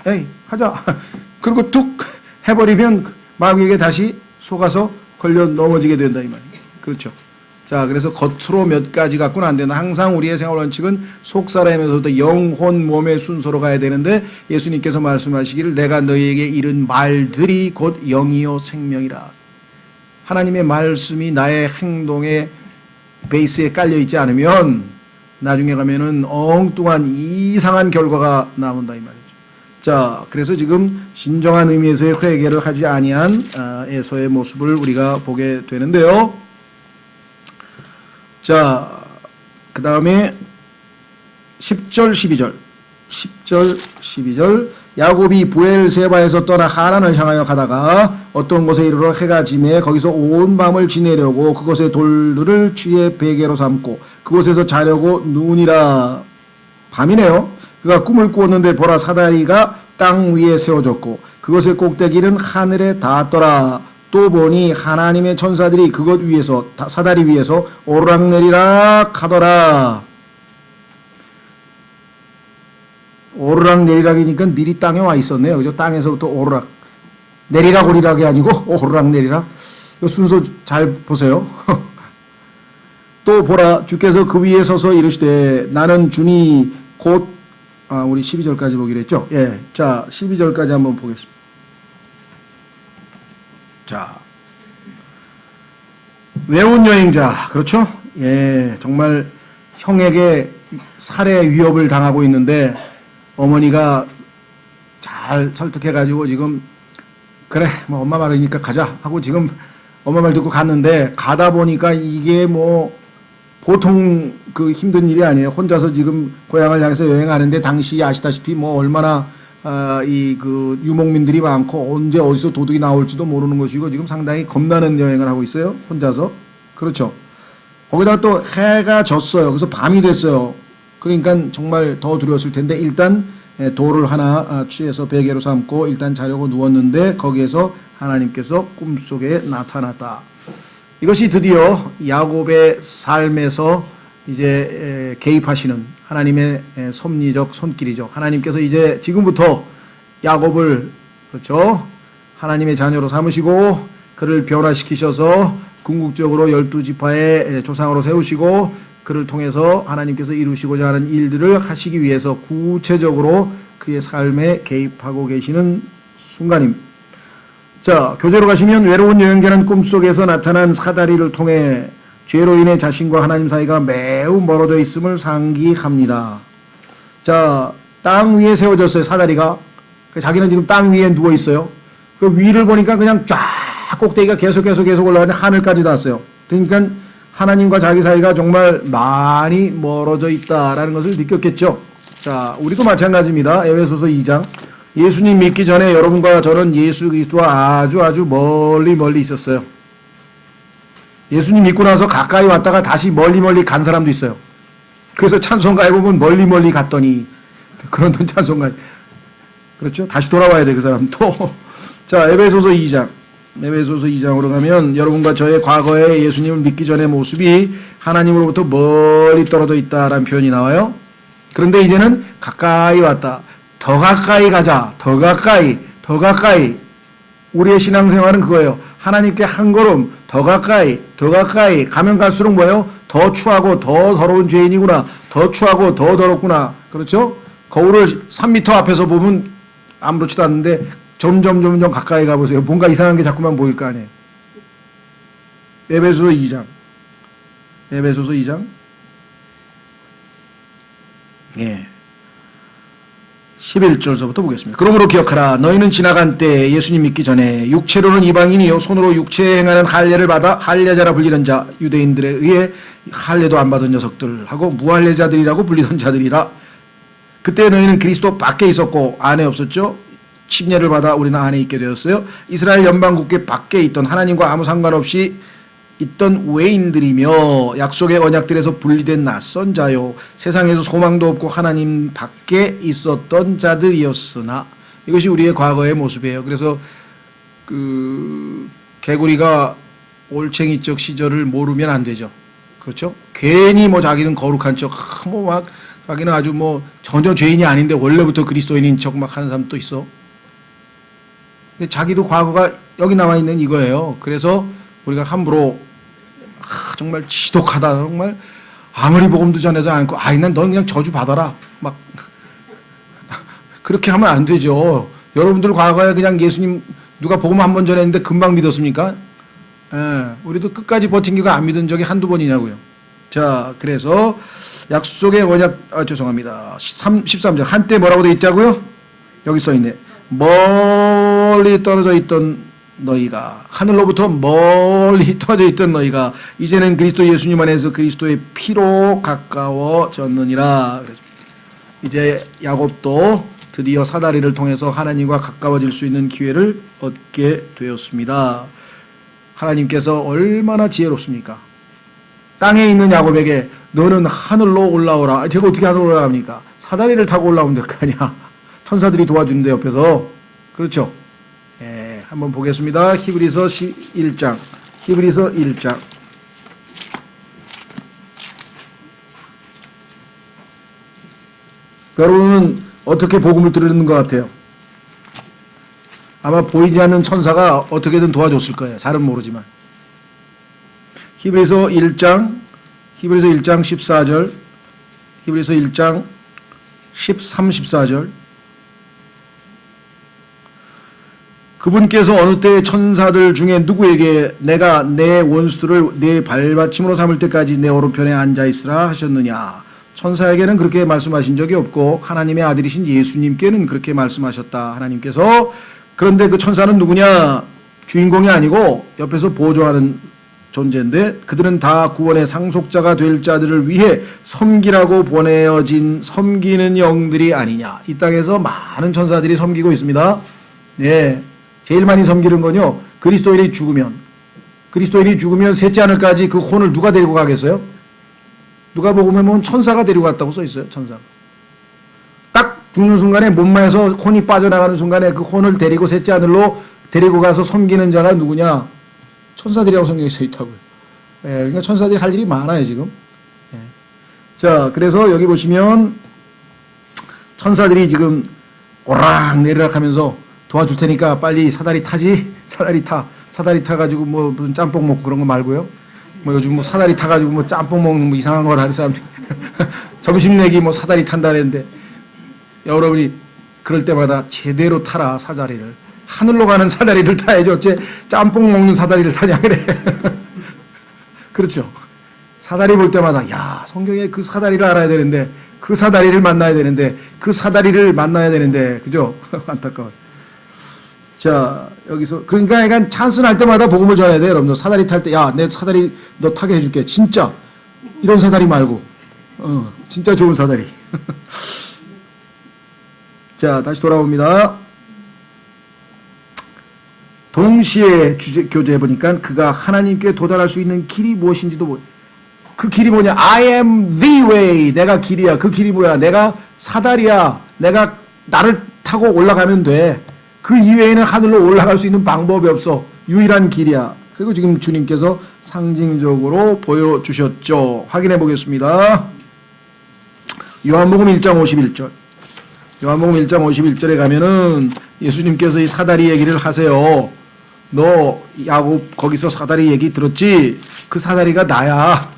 에이 하자. 그리고 툭 해버리면 마귀에게 다시 속아서 걸려 넘어지게 된다 이 말이에요. 그렇죠. 자, 그래서 겉으로 몇 가지 갖고는 안 된다. 항상 우리의 생활 원칙은 속 사람에서부터 영혼 몸의 순서로 가야 되는데 예수님께서 말씀하시기를 내가 너희에게 이른 말들이 곧 영이요 생명이라. 하나님의 말씀이 나의 행동의 베이스에 깔려 있지 않으면 나중에 가면은 엉뚱한 이상한 결과가 나온다 이 말이죠. 자, 그래서 지금 진정한 의미에서의 회개를 하지 아니한 에서의 모습을 우리가 보게 되는데요. 자, 그 다음에 10절, 12절. 10절, 12절. 야곱이 부엘세바에서 떠나 하란을 향하여 가다가 어떤 곳에 이르러 해가 지매 거기서 온 밤을 지내려고 그곳의 돌들을 쥐의 베개로 삼고 그곳에서 자려고 누우니라. 밤이네요. 그가 꿈을 꾸었는데 보라 사다리가 땅 위에 세워졌고 그것의 꼭대기는 하늘에 닿았더라. 또 보니 하나님의 천사들이 그것 위에서 사다리 위에서 오르락내리락 하더라. 오르락내리락이니까 미리 땅에 와 있었네요. 그죠? 땅에서부터 오르락 내리락 오리락이 아니고 오르락내리락. 순서 잘 보세요. 또 보라 주께서 그 위에 서서 이르시되 나는 주니 곧 우리 12절까지 보기로 했죠. 예, 자 12절까지 한번 보겠습니다. 자, 외운 여행자, 그렇죠? 예, 정말 형에게 살해 위협을 당하고 있는데 어머니가 잘 설득해가지고 지금 그래, 뭐 엄마 말이니까 가자 하고 지금 엄마 말 듣고 갔는데 가다 보니까 이게 뭐 보통 그 힘든 일이 아니에요. 혼자서 지금 고향을 향해서 여행하는데 당시 아시다시피 뭐 얼마나 이 그 유목민들이 많고 언제 어디서 도둑이 나올지도 모르는 것이고 지금 상당히 겁나는 여행을 하고 있어요. 혼자서. 그렇죠. 거기다 또 해가 졌어요. 그래서 밤이 됐어요. 그러니까 정말 더 두려웠을 텐데 일단 돌을 하나 취해서 베개로 삼고 일단 자려고 누웠는데 거기에서 하나님께서 꿈속에 나타났다. 이것이 드디어 야곱의 삶에서 이제 개입하시는 하나님의 섭리적 손길이죠. 하나님께서 이제 지금부터 야곱을 그렇죠. 하나님의 자녀로 삼으시고 그를 변화시키셔서 궁극적으로 12지파의 조상으로 세우시고 그를 통해서 하나님께서 이루시고자 하는 일들을 하시기 위해서 구체적으로 그의 삶에 개입하고 계시는 순간입니다. 자, 교재로 가시면 외로운 여행자는 꿈속에서 나타난 사다리를 통해 죄로 인해 자신과 하나님 사이가 매우 멀어져 있음을 상기합니다. 자, 땅 위에 세워졌어요, 사다리가. 자기는 지금 땅 위에 누워 있어요. 그 위를 보니까 그냥 쫙 꼭대기가 계속 올라가는데 하늘까지 닿았어요. 그러니까 하나님과 자기 사이가 정말 많이 멀어져 있다라는 것을 느꼈겠죠. 자, 우리도 마찬가지입니다. 에베소서 2장. 예수님 믿기 전에 여러분과 저는 예수 그리스도와 아주 멀리 있었어요. 예수님 믿고 나서 가까이 왔다가 다시 멀리 간 사람도 있어요. 그래서 찬송가에 보면 멀리 갔더니 그런 찬송가. 그렇죠? 다시 돌아와야 돼, 그 사람 또. 자, 에베소서 2장. 에베소서 2장으로 가면 여러분과 저의 과거에 예수님을 믿기 전의 모습이 하나님으로부터 멀리 떨어져 있다라는 표현이 나와요. 그런데 이제는 가까이 왔다. 더 가까이 가자. 더 가까이. 우리의 신앙생활은 그거예요. 하나님께 한 걸음 더 가까이 가면 갈수록 뭐예요? 더 추하고 더 더러운 죄인이구나. 더 추하고 더 더럽구나. 그렇죠? 거울을 3m 앞에서 보면 아무렇지도 않는데 점점 가까이 가보세요. 뭔가 이상한 게 자꾸만 보일 거 아니에요. 에베소서 2장. 예. 11절서부터 보겠습니다. 그러므로 기억하라. 너희는 지나간 때 예수님 믿기 전에 육체로는 이방인이요 손으로 육체에 행하는 할례를 받아 할례자라 불리는 자 유대인들에 의해 할례도 안 받은 녀석들하고 무할례자들이라고 불리던 자들이라. 그때 너희는 그리스도 밖에 있었고 안에 없었죠. 침례를 받아 우리는 안에 있게 되었어요. 이스라엘 연방국계 밖에 있던 하나님과 아무 상관없이 있던 외인들이며 약속의 언약들에서 분리된 낯선 자요 세상에서 소망도 없고 하나님 밖에 있었던 자들이었으나. 이것이 우리의 과거의 모습이에요. 그래서 그 개구리가 올챙이적 시절을 모르면 안 되죠. 그렇죠? 괜히 뭐 자기는 거룩한 척 뭐 막 자기는 아주 뭐 전혀 죄인이 아닌데 원래부터 그리스도인인 척 막 하는 사람도 있어. 근데 자기도 과거가 여기 나와 있는 이거예요. 그래서 우리가 함부로 정말 지독하다, 정말 아무리 복음도 전해도 않고 난 넌 그냥 저주 받아라 막 그렇게 하면 안 되죠. 여러분들 과거에 그냥 예수님 누가 복음 한 번 전했는데 금방 믿었습니까? 우리도 끝까지 버틴 기가 안 믿은 적이 한두 번이냐고요. 자, 그래서 약속의 언약, 죄송합니다. 13절. 한때 뭐라고 되어 있다고요? 여기 써 있네. 멀리 떨어져 있던 너희가, 하늘로부터 멀리 떨어져 있던 너희가 이제는 그리스도 예수님 안에서 그리스도의 피로 가까워졌느니라. 이제 야곱도 드디어 사다리를 통해서 하나님과 가까워질 수 있는 기회를 얻게 되었습니다. 하나님께서 얼마나 지혜롭습니까? 땅에 있는 야곱에게 너는 하늘로 올라오라. 제가 어떻게 하늘로 올라갑니까? 사다리를 타고 올라오면 될 거 아니야. 천사들이 도와주는데 옆에서. 그렇죠? 한번 보겠습니다. 히브리서 1장. 여러분은 어떻게 복음을 들으는 것 같아요? 아마 보이지 않는 천사가 어떻게든 도와줬을 거예요. 잘은 모르지만. 히브리서 1장 14절, 히브리서 1장 13, 14절. 그분께서 어느 때 천사들 중에 누구에게 내가 내 원수들을 내 발받침으로 삼을 때까지 내 오른편에 앉아있으라 하셨느냐. 천사에게는 그렇게 말씀하신 적이 없고 하나님의 아들이신 예수님께는 그렇게 말씀하셨다. 하나님께서. 그런데 그 천사는 누구냐? 주인공이 아니고 옆에서 보조하는 존재인데 그들은 다 구원의 상속자가 될 자들을 위해 섬기라고 보내어진 섬기는 영들이 아니냐. 이 땅에서 많은 천사들이 섬기고 있습니다. 네, 제일 많이 섬기는 건요, 그리스도인이 죽으면 셋째 하늘까지 그 혼을 누가 데리고 가겠어요? 누가 보면 천사가 데리고 갔다고 써 있어요. 천사가. 딱 죽는 순간에 몸에서 혼이 빠져나가는 순간에 그 혼을 데리고 셋째 하늘로 데리고 가서 섬기는 자가 누구냐? 천사들이라고 성경에 써 있다고요. 예, 그러니까 천사들이 할 일이 많아요, 지금. 예. 자, 그래서 여기 보시면 천사들이 지금 오락내리락 하면서 도와줄 테니까 빨리 사다리 타지? 사다리 타가지고 뭐 무슨 짬뽕 먹고 그런 거 말고요. 뭐 요즘 뭐 사다리 타가지고 뭐 짬뽕 먹는 뭐 이상한 걸 하는 사람들. 점심 내기 뭐 사다리 탄다는데 여러분이 그럴 때마다 제대로 타라, 사다리를. 하늘로 가는 사다리를 타야죠. 어째 짬뽕 먹는 사다리를 타냐 그래. 그렇죠. 사다리 볼 때마다 야, 성경에 그 사다리를 알아야 되는데, 그 사다리를 만나야 되는데, 그 사다리를 만나야 되는데, 그죠? 안타까워요. 자, 여기서 그러니까 약간 찬스 날 때마다 복음을 전해야 돼요. 여러분들 사다리 탈 때 야, 내 사다리 너 타게 해줄게. 진짜 이런 사다리 말고 진짜 좋은 사다리. 자, 다시 돌아옵니다. 동시에 교재해 보니까 그가 하나님께 도달할 수 있는 길이 무엇인지도 그 길이 뭐냐? I am the way. 내가 길이야. 그 길이 뭐야? 내가 사다리야. 내가 나를 타고 올라가면 돼. 그 이외에는 하늘로 올라갈 수 있는 방법이 없어. 유일한 길이야. 그리고 지금 주님께서 상징적으로 보여주셨죠. 확인해 보겠습니다. 요한복음 1장 51절. 요한복음 1장 51절에 가면은 예수님께서 이 사다리 얘기를 하세요. 너 야곱 거기서 사다리 얘기 들었지? 그 사다리가 나야.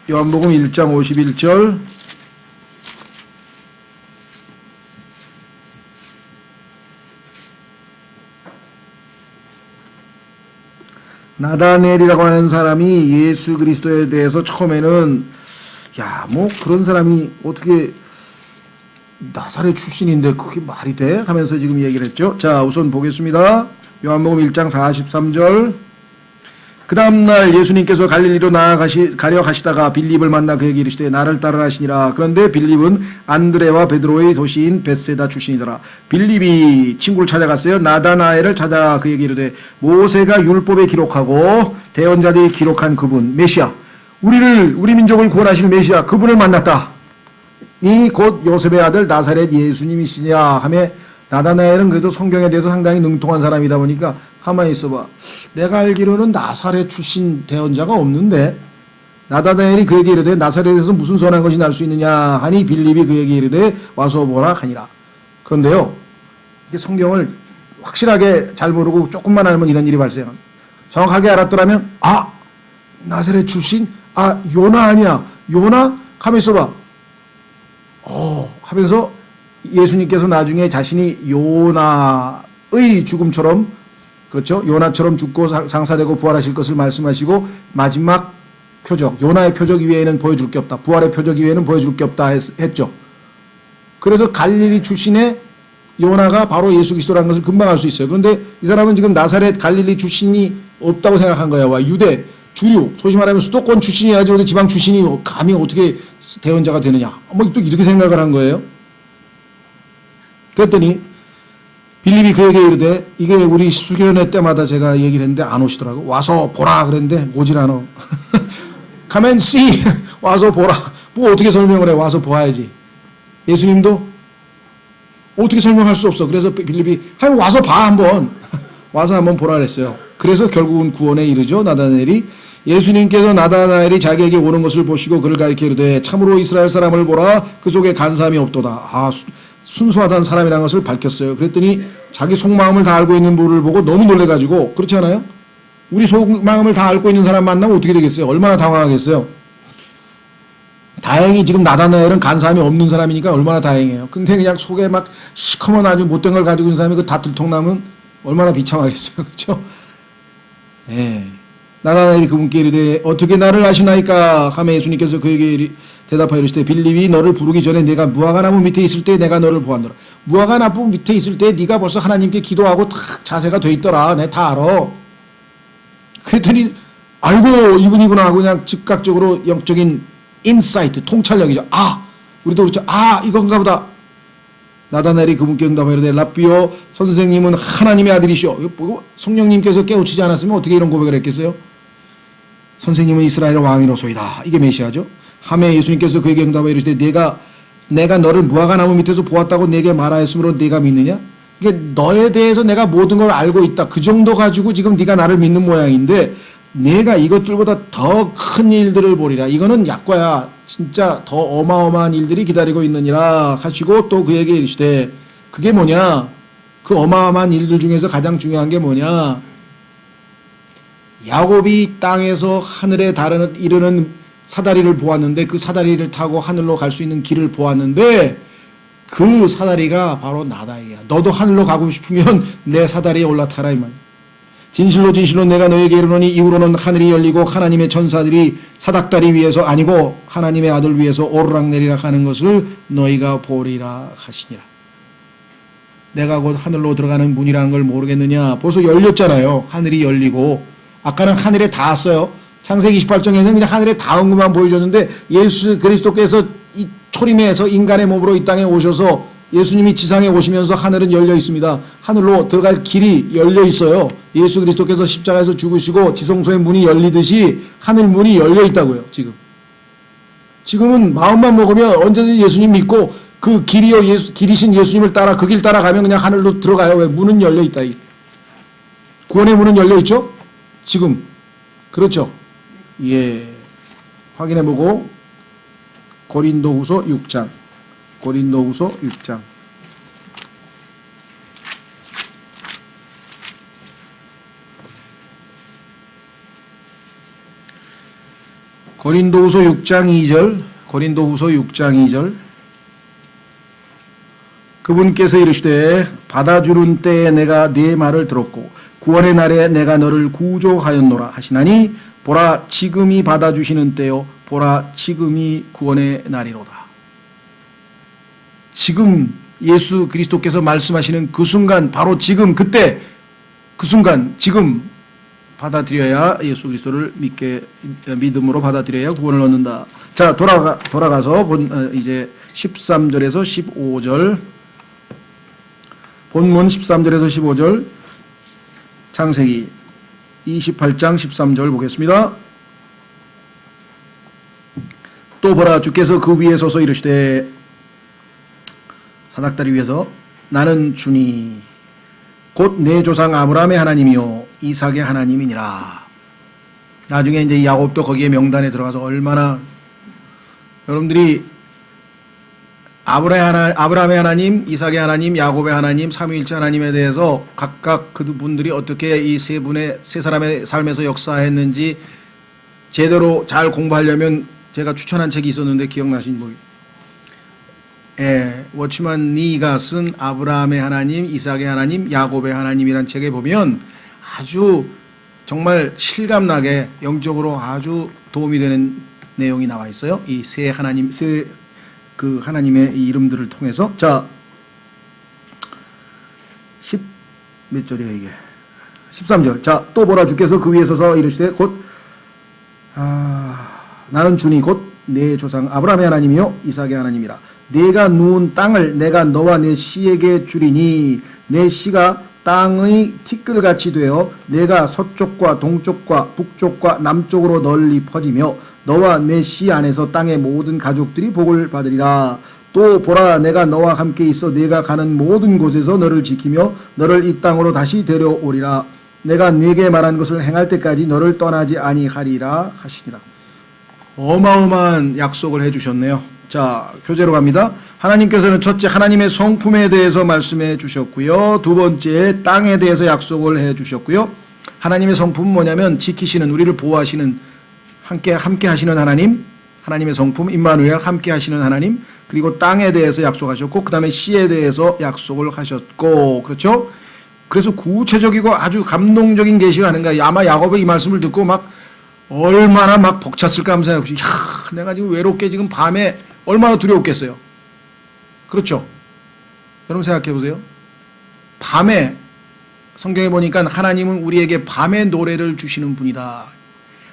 요한복음 1장 51절. 나다넬이라고 하는 사람이 예수 그리스도에 대해서 처음에는 야, 뭐 그런 사람이 어떻게 나사렛 출신인데 그게 말이 돼? 하면서 지금 얘기를 했죠. 자, 우선 보겠습니다. 요한복음 1장 43절. 그 다음날 예수님께서 갈릴리로 가려 가시다가 빌립을 만나 그에게 이르시되 나를 따르라 하시니라. 그런데 빌립은 안드레와 베드로의 도시인 벳세다 출신이더라. 빌립이 친구를 찾아갔어요. 나다나엘을 찾아 그에게 이르되 모세가 율법에 기록하고 대언자들이 기록한 그분 메시아, 우리 민족을 구원하실 메시아, 그분을 만났다. 이 곧 요셉의 아들 나사렛 예수님이시냐 하며, 나다나엘은 그래도 성경에 대해서 상당히 능통한 사람이다 보니까 가만히 있어봐. 내가 알기로는 나사렛 출신 대언자가 없는데. 나다나엘이 그에게 이르되 나사렛에서 무슨 선한 것이 날 수 있느냐 하니 빌립이 그에게 이르되 와서 보라 하니라. 그런데요, 이게 성경을 확실하게 잘 모르고 조금만 알면 이런 일이 발생합니다. 정확하게 알았더라면 아, 나사렛 출신? 아, 요나 아니야? 요나? 가만히 있어봐. 하면서 예수님께서 나중에 자신이 요나의 죽음처럼, 그렇죠? 요나처럼 죽고 장사되고 부활하실 것을 말씀하시고 마지막 표적, 요나의 표적 이외에는 보여줄 게 없다. 부활의 표적 이외에는 보여줄 게 없다 했죠. 그래서 갈릴리 출신의 요나가 바로 예수 그리스도라는 것을 금방 알 수 있어요. 그런데 이 사람은 지금 나사렛 갈릴리 출신이 없다고 생각한 거야. 와, 유대 주류, 소위 말하면 수도권 출신이야지 어디 지방 출신이 감히 어떻게 대언자가 되느냐. 뭐 또 이렇게 생각을 한 거예요. 그랬더니 빌립이 그에게 이르되, 이게 우리 수련회 때마다 제가 얘기를 했는데 안 오시더라고. 와서 보라 그랬는데 오질 않아. Come and see. 와서 보라. 뭐 어떻게 설명을 해. 와서 보아야지. 예수님도 어떻게 설명할 수 없어. 그래서 빌립이 와서 봐 한번. 와서 한번 보라 그랬어요. 그래서 결국은 구원에 이르죠. 나다나엘이. 예수님께서 나다나엘이 자기에게 오는 것을 보시고 그를 가리켜 이르되 참으로 이스라엘 사람을 보라. 그 속에 간사함이 없도다. 아, 순수하다는 사람이라는 것을 밝혔어요. 그랬더니 자기 속마음을 다 알고 있는 분을 보고 너무 놀래가지고, 그렇지 않아요? 우리 속마음을 다 알고 있는 사람 만나면 어떻게 되겠어요? 얼마나 당황하겠어요? 다행히 지금 나다나엘은 간사함이 없는 사람이니까 얼마나 다행이에요. 근데 그냥 속에 막 시커먼 아주 못된 걸 가지고 있는 사람이 그 다 들통나면 얼마나 비참하겠어요. 그렇죠? 예. 나다나엘이 그분께 이르되 어떻게 나를 아시나이까 하며 예수님께서 그에게 대답하여 이르시되 빌립이 너를 부르기 전에 내가 무화과나무 밑에 있을 때 내가 너를 보았노라. 무화과나무 밑에 있을 때 네가 벌써 하나님께 기도하고 탁 자세가 돼 있더라. 내가 다 알아. 그랬더니 아이고 이분이구나 하고 그냥 즉각적으로 영적인 인사이트, 통찰력이죠. 아, 우리도 그렇죠. 아, 이건가 보다. 나다나엘이 그분께 응답하이르되 랍비요, 선생님은 하나님의 아들이시오. 성령님께서 깨우치지 않았으면 어떻게 이런 고백을 했겠어요? 선생님은 이스라엘의 왕이로소이다. 이게 메시아죠. 하매 예수님께서 그에게 응답하여 이르시되 내가 너를 무화과나무 밑에서 보았다고 내게 말하였으므로 네가 믿느냐? 이게 너에 대해서 내가 모든 걸 알고 있다. 그 정도 가지고 지금 네가 나를 믿는 모양인데 내가 이것들보다 더 큰 일들을 보리라. 이거는 약과야. 진짜 더 어마어마한 일들이 기다리고 있느니라 하시고 또 그에게 이르시되 그게 뭐냐? 그 어마어마한 일들 중에서 가장 중요한 게 뭐냐? 야곱이 땅에서 하늘에 이르는 사다리를 보았는데 그 사다리를 타고 하늘로 갈 수 있는 길을 보았는데 그 사다리가 바로 나다 이야. 너도 하늘로 가고 싶으면 내 사다리에 올라타라 이 말이야. 진실로 진실로 내가 너에게 이르노니 이후로는 하늘이 열리고 하나님의 천사들이 사닥다리 위에서 아니고 하나님의 아들 위에서 오르락내리락 하는 것을 너희가 보리라 하시니라. 내가 곧 하늘로 들어가는 문이라는 걸 모르겠느냐. 벌써 열렸잖아요. 하늘이 열리고 아까는 하늘에 닿았어요. 창세기 28장에서는 그냥 하늘에 닿은 것만 보여줬는데 예수 그리스도께서 이 초림에서 인간의 몸으로 이 땅에 오셔서 예수님이 지상에 오시면서 하늘은 열려 있습니다. 하늘로 들어갈 길이 열려 있어요. 예수 그리스도께서 십자가에서 죽으시고 지성소의 문이 열리듯이 하늘 문이 열려 있다고요. 지금은 마음만 먹으면 언제든지 예수님 믿고 그 길이신 예수님을 따라 그 길 따라가면 그냥 하늘로 들어가요. 왜? 문은 열려 있다. 구원의 문은 열려 있죠? 지금. 그렇죠? 예. 확인해보고 고린도후서 6장. 고린도후서 6장. 고린도후서 6장 2절. 고린도후서 6장 2절. 그분께서 이르시되 받아주는 때에 내가 네 말을 들었고 구원의 날에 내가 너를 구조하였노라 하시나니 보라 지금이 받아주시는 때요 보라 지금이 구원의 날이로다. 지금 예수 그리스도께서 말씀하시는 그 순간 바로 지금 그때 그 순간 지금 받아들여야 예수 그리스도를 믿음으로 받아들여야 구원을 얻는다. 자 돌아가서 이제 13절에서 15절 본문 13절에서 15절 창세기 28장 13절 보겠습니다. 또 보라 주께서 그 위에 서서 이르시되 사닥다리 위에서 나는 주니 곧 내 조상 아브라함의 하나님이요 이삭의 하나님이니라. 나중에 이제 야곱도 거기에 명단에 들어가서 얼마나 여러분들이 아브라함의 하나님, 이삭의 하나님, 야곱의 하나님, 삼위일체 하나님에 대해서 각각 그분들이 어떻게 이 세 사람의 삶에서 역사했는지 제대로 잘 공부하려면 제가 추천한 책이 있었는데 기억나신 분? 워치만 니가 쓴 아브라함의 하나님, 이삭의 하나님, 야곱의 하나님이란 책에 보면 아주 정말 실감나게 영적으로 아주 도움이 되는 내용이 나와 있어요. 이 세 하나님, 그 하나님의 이 이름들을 통해서. 자, 몇 절이에요 이게? 13절. 자, 또 보라 주께서 그 위에 서서 이르시되 곧 나는 주니 곧 내 조상 아브라함의 하나님이요 이삭의 하나님이라. 내가 누운 땅을 내가 너와 내 씨에게 주리니 내 씨가 땅의 티끌같이 되어 내가 서쪽과 동쪽과 북쪽과 남쪽으로 널리 퍼지며 너와 내 씨 안에서 땅의 모든 가족들이 복을 받으리라. 또 보라 내가 너와 함께 있어 내가 가는 모든 곳에서 너를 지키며 너를 이 땅으로 다시 데려오리라. 내가 네게 말한 것을 행할 때까지 너를 떠나지 아니하리라 하시니라. 어마어마한 약속을 해주셨네요. 자, 교재로 갑니다. 하나님께서는 첫째 하나님의 성품에 대해서 말씀해 주셨고요. 두 번째 땅에 대해서 약속을 해 주셨고요. 하나님의 성품은 뭐냐면 지키시는, 우리를 보호하시는, 함께 하시는 하나님, 하나님의 성품 임마누엘, 함께 하시는 하나님, 그리고 땅에 대해서 약속하셨고 그 다음에 씨에 대해서 약속을 하셨고, 그렇죠? 그래서 구체적이고 아주 감동적인 계시가 하는 거야. 아마 야곱의 이 말씀을 듣고 막 얼마나 막 벅찼을까 하면서 야, 내가 지금 외롭게 지금 밤에 얼마나 두려웠겠어요. 그렇죠? 여러분 생각해 보세요. 밤에 성경에 보니까 하나님은 우리에게 밤의 노래를 주시는 분이다.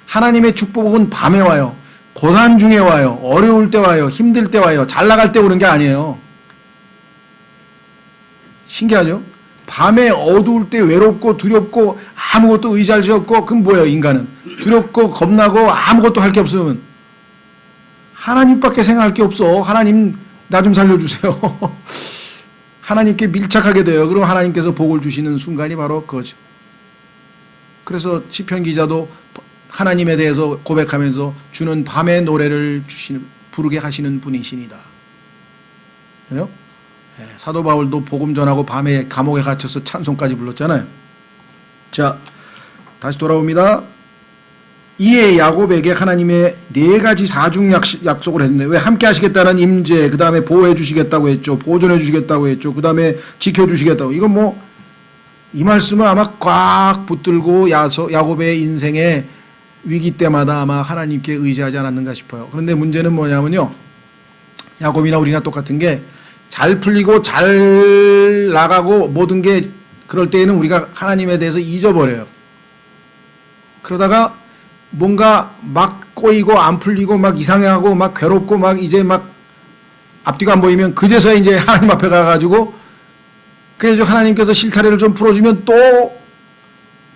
하나님의 축복은 밤에 와요. 고난 중에 와요. 어려울 때 와요. 힘들 때 와요. 잘 나갈 때 오는 게 아니에요. 신기하죠? 밤에 어두울 때 외롭고 두렵고 아무것도 의지할 수 없고 그럼 뭐예요 인간은? 두렵고 겁나고 아무것도 할 게 없으면 하나님밖에 생각할 게 없어. 하나님 나 좀 살려주세요. 하나님께 밀착하게 돼요. 그럼 하나님께서 복을 주시는 순간이 바로 그거죠. 그래서 시편 기자도 하나님에 대해서 고백하면서 주는 밤의 노래를 부르게 하시는 분이시니다. 그래요? 네, 사도 바울도 복음 전하고 밤에 감옥에 갇혀서 찬송까지 불렀잖아요. 자, 다시 돌아옵니다. 이에 야곱에게 하나님의 4가지 사중 약속을 했는데 왜 함께 하시겠다는 임재, 그 다음에 보호해 주시겠다고 했죠. 보존해 주시겠다고 했죠. 그 다음에 지켜주시겠다고. 이건 뭐 이 말씀을 아마 꽉 붙들고 야곱의 인생의 위기 때마다 아마 하나님께 의지하지 않았는가 싶어요. 그런데 문제는 뭐냐면요. 야곱이나 우리나 똑같은 게 잘 풀리고 잘 나가고 모든 게 그럴 때에는 우리가 하나님에 대해서 잊어버려요. 그러다가 뭔가 막 꼬이고 안 풀리고 막 이상하고 막 괴롭고 막 이제 막 앞뒤가 안 보이면 그제서야 이제 하나님 앞에 가가지고 그래서 하나님께서 실타래를 좀 풀어주면 또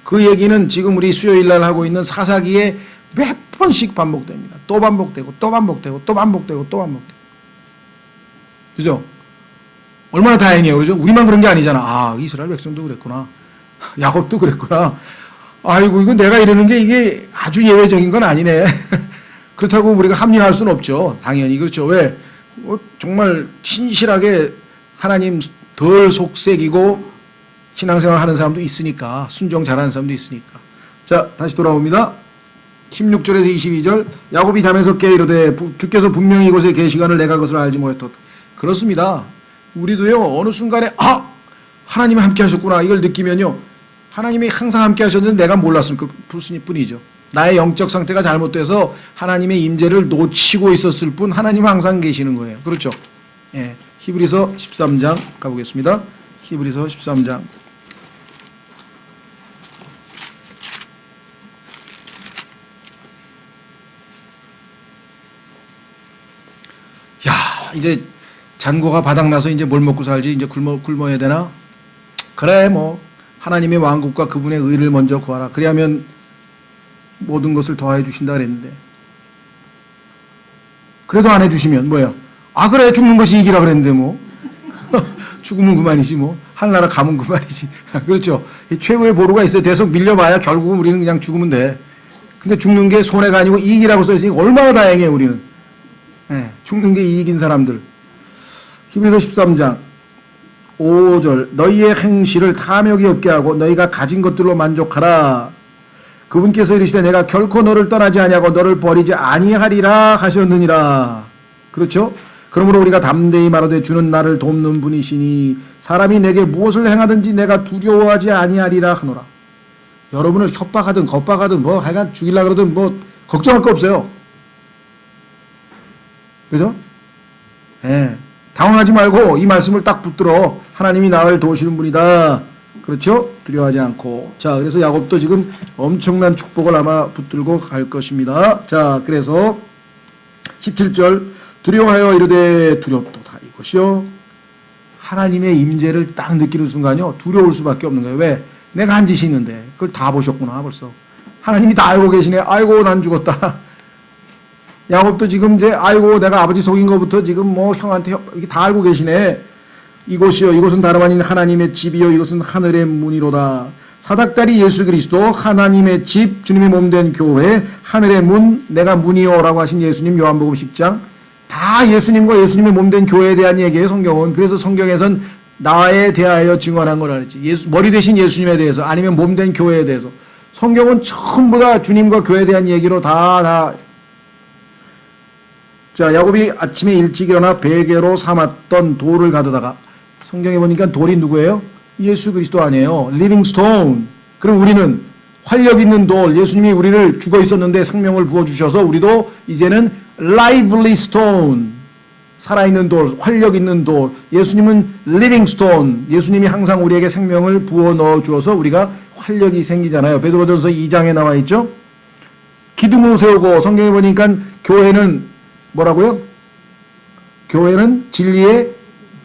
그 얘기는 지금 우리 수요일날 하고 있는 사사기에 몇 번씩 반복됩니다. 또 반복되고 또 반복되고 또 반복되고 또 반복되고. 그죠? 얼마나 다행이에요. 그죠? 우리만 그런 게 아니잖아. 아, 이스라엘 백성도 그랬구나. 야곱도 그랬구나. 아이고, 이거 내가 이러는 게 이게 아주 예외적인 건 아니네. 그렇다고 우리가 합리화할 수는 없죠. 당연히. 그렇죠. 왜? 정말 신실하게 하나님 덜 속색이고 신앙생활 하는 사람도 있으니까. 순종 잘하는 사람도 있으니까. 자, 다시 돌아옵니다. 16절에서 22절. 야곱이 잠에서 깨 이르되 주께서 분명히 이곳에 계시간을 내가 그것을 알지 못했다. 그렇습니다. 우리도요, 어느 순간에, 하나님이 함께 하셨구나. 이걸 느끼면요. 하나님이 항상 함께 하셨는데 내가 몰랐을 뿐이죠. 나의 영적 상태가 잘못돼서 하나님의 임재를 놓치고 있었을 뿐 하나님은 항상 계시는 거예요. 그렇죠? 예. 히브리서 13장 가보겠습니다. 히브리서 13장. 야, 이제 잔고가 바닥나서 이제 뭘 먹고 살지? 이제 굶어야 되나? 그래, 뭐. 하나님의 왕국과 그분의 의를 먼저 구하라. 그리하면 모든 것을 더해 주신다 그랬는데. 그래도 안 해주시면 뭐예요? 아, 그래, 죽는 것이 이기라 그랬는데 뭐. 죽으면 그만이지 뭐. 하늘나라 가면 그만이지. 그렇죠. 최후의 보루가 있어요. 계속 밀려봐야 결국은 우리는 그냥 죽으면 돼. 근데 죽는 게 손해가 아니고 이익이라고 써있으니 얼마나 다행이에요, 우리는. 네, 죽는 게 이익인 사람들. 히브리서 13장 5절. 너희의 행실을 탐욕이 없게 하고 너희가 가진 것들로 만족하라. 그분께서 이르시되 내가 결코 너를 떠나지 아니하고 너를 버리지 아니하리라 하셨느니라. 그렇죠? 그러므로 우리가 담대히 말하되 주는 나를 돕는 분이시니 사람이 내게 무엇을 행하든지 내가 두려워하지 아니하리라 하노라. 여러분을 협박하든 겁박하든 뭐 하여간 죽이려고 그러든 뭐 걱정할 거 없어요. 그죠? 예. 당황하지 말고 이 말씀을 딱 붙들어. 하나님이 나를 도우시는 분이다. 그렇죠? 두려워하지 않고. 자, 그래서 야곱도 지금 엄청난 축복을 아마 붙들고 갈 것입니다. 자, 그래서 17절. 두려워하여 이르되 두렵도다 이것이요. 하나님의 임재를 딱 느끼는 순간요. 두려울 수밖에 없는 거예요. 왜? 내가 한 짓이 있는데 그걸 다 보셨구나 벌써. 하나님이 다 알고 계시네. 아이고 난 죽었다. 야곱도 지금 이제 아이고 내가 아버지 속인 것부터 지금 뭐 형한테 이게 다 알고 계시네. 이곳이요 이곳은 다름 아닌 하나님의 집이요 이것은 하늘의 문이로다. 사닥다리 예수 그리스도 하나님의 집 주님의 몸된 교회 하늘의 문 내가 문이요라고 하신 예수님 요한복음 10장 다 예수님과 예수님의 몸된 교회에 대한 얘기예요 성경은. 그래서 성경에선 나에 대하여 증언한 거라 그랬지. 머리 대신 예수님에 대해서 아니면 몸된 교회에 대해서 성경은 전부 다 주님과 교회에 대한 얘기로 다 자, 야곱이 아침에 일찍 일어나 베개로 삼았던 돌을 가져다가 성경에 보니까 돌이 누구예요? 예수 그리스도 아니에요. 리빙 스톤. 그럼 우리는 활력 있는 돌. 예수님이 우리를 죽어 있었는데 생명을 부어주셔서 우리도 이제는 lively stone. 살아있는 돌, 활력 있는 돌. 예수님은 리빙 스톤. 예수님이 항상 우리에게 생명을 부어 넣어 주어서 우리가 활력이 생기잖아요. 베드로전서 2장에 나와 있죠. 기둥으로 세우고, 성경에 보니까 교회는 뭐라고요? 교회는 진리의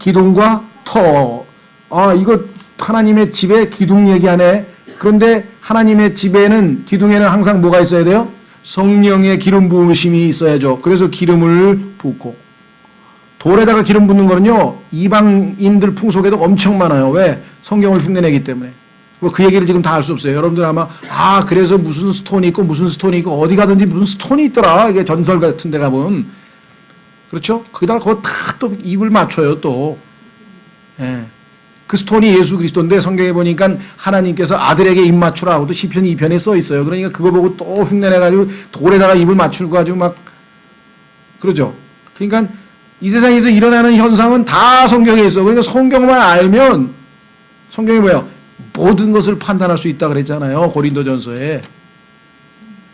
기둥과 터. 아, 이거 하나님의 집에 기둥 얘기하네. 그런데 하나님의 집에는, 기둥에는 항상 뭐가 있어야 돼요? 성령의 기름 부으심이 있어야죠. 그래서 기름을 붓고. 돌에다가 기름 붓는 거는요, 이방인들 풍속에도 엄청 많아요. 왜? 성경을 흉내내기 때문에. 그 얘기를 지금 다 할 수 없어요. 여러분들 아마, 아, 그래서 무슨 스톤이 있고 무슨 스톤이 있고 어디 가든지 무슨 스톤이 있더라. 이게 전설 같은 데 가면. 그렇죠? 거기다가 그거 다 또 입을 맞춰요, 또. 예. 그 스톤이 예수 그리스도인데 성경에 보니까 하나님께서 아들에게 입 맞추라고도 시편 2편에 써 있어요. 그러니까 그거 보고 또 흉내내가지고 돌에다가 입을 맞추고 가지고 막 그러죠. 그러니까 이 세상에서 일어나는 현상은 다 성경에 있어. 그러니까 성경만 알면 성경이 뭐예요? 모든 것을 판단할 수 있다 그랬잖아요. 고린도전서에.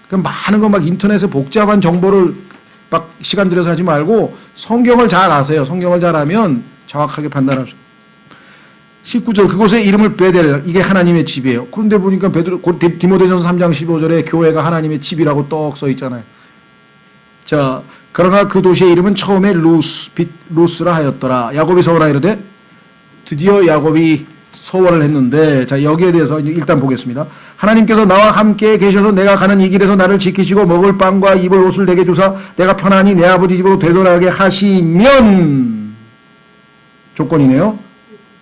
그럼 많은 거 막 인터넷에 복잡한 정보를 막 시간 들여서 하지 말고 성경을 잘 아세요. 성경을 잘 알면 정확하게 판단할 수. 19절 그곳의 이름을 베델, 이게 하나님의 집이에요. 그런데 보니까 디모데전서 3장 15절에 교회가 하나님의 집이라고 떡 써 있잖아요. 자, 그러나 그 도시의 이름은 처음에 루스라 하였더라. 야곱이 서원하이르되, 드디어 야곱이 서원을 했는데, 자, 여기에 대해서 일단 보겠습니다. 하나님께서 나와 함께 계셔서 내가 가는 이 길에서 나를 지키시고 먹을 빵과 입을 옷을 내게 주사 내가 편안히 내 아버지 집으로 되돌아가게 하시면, 조건이네요.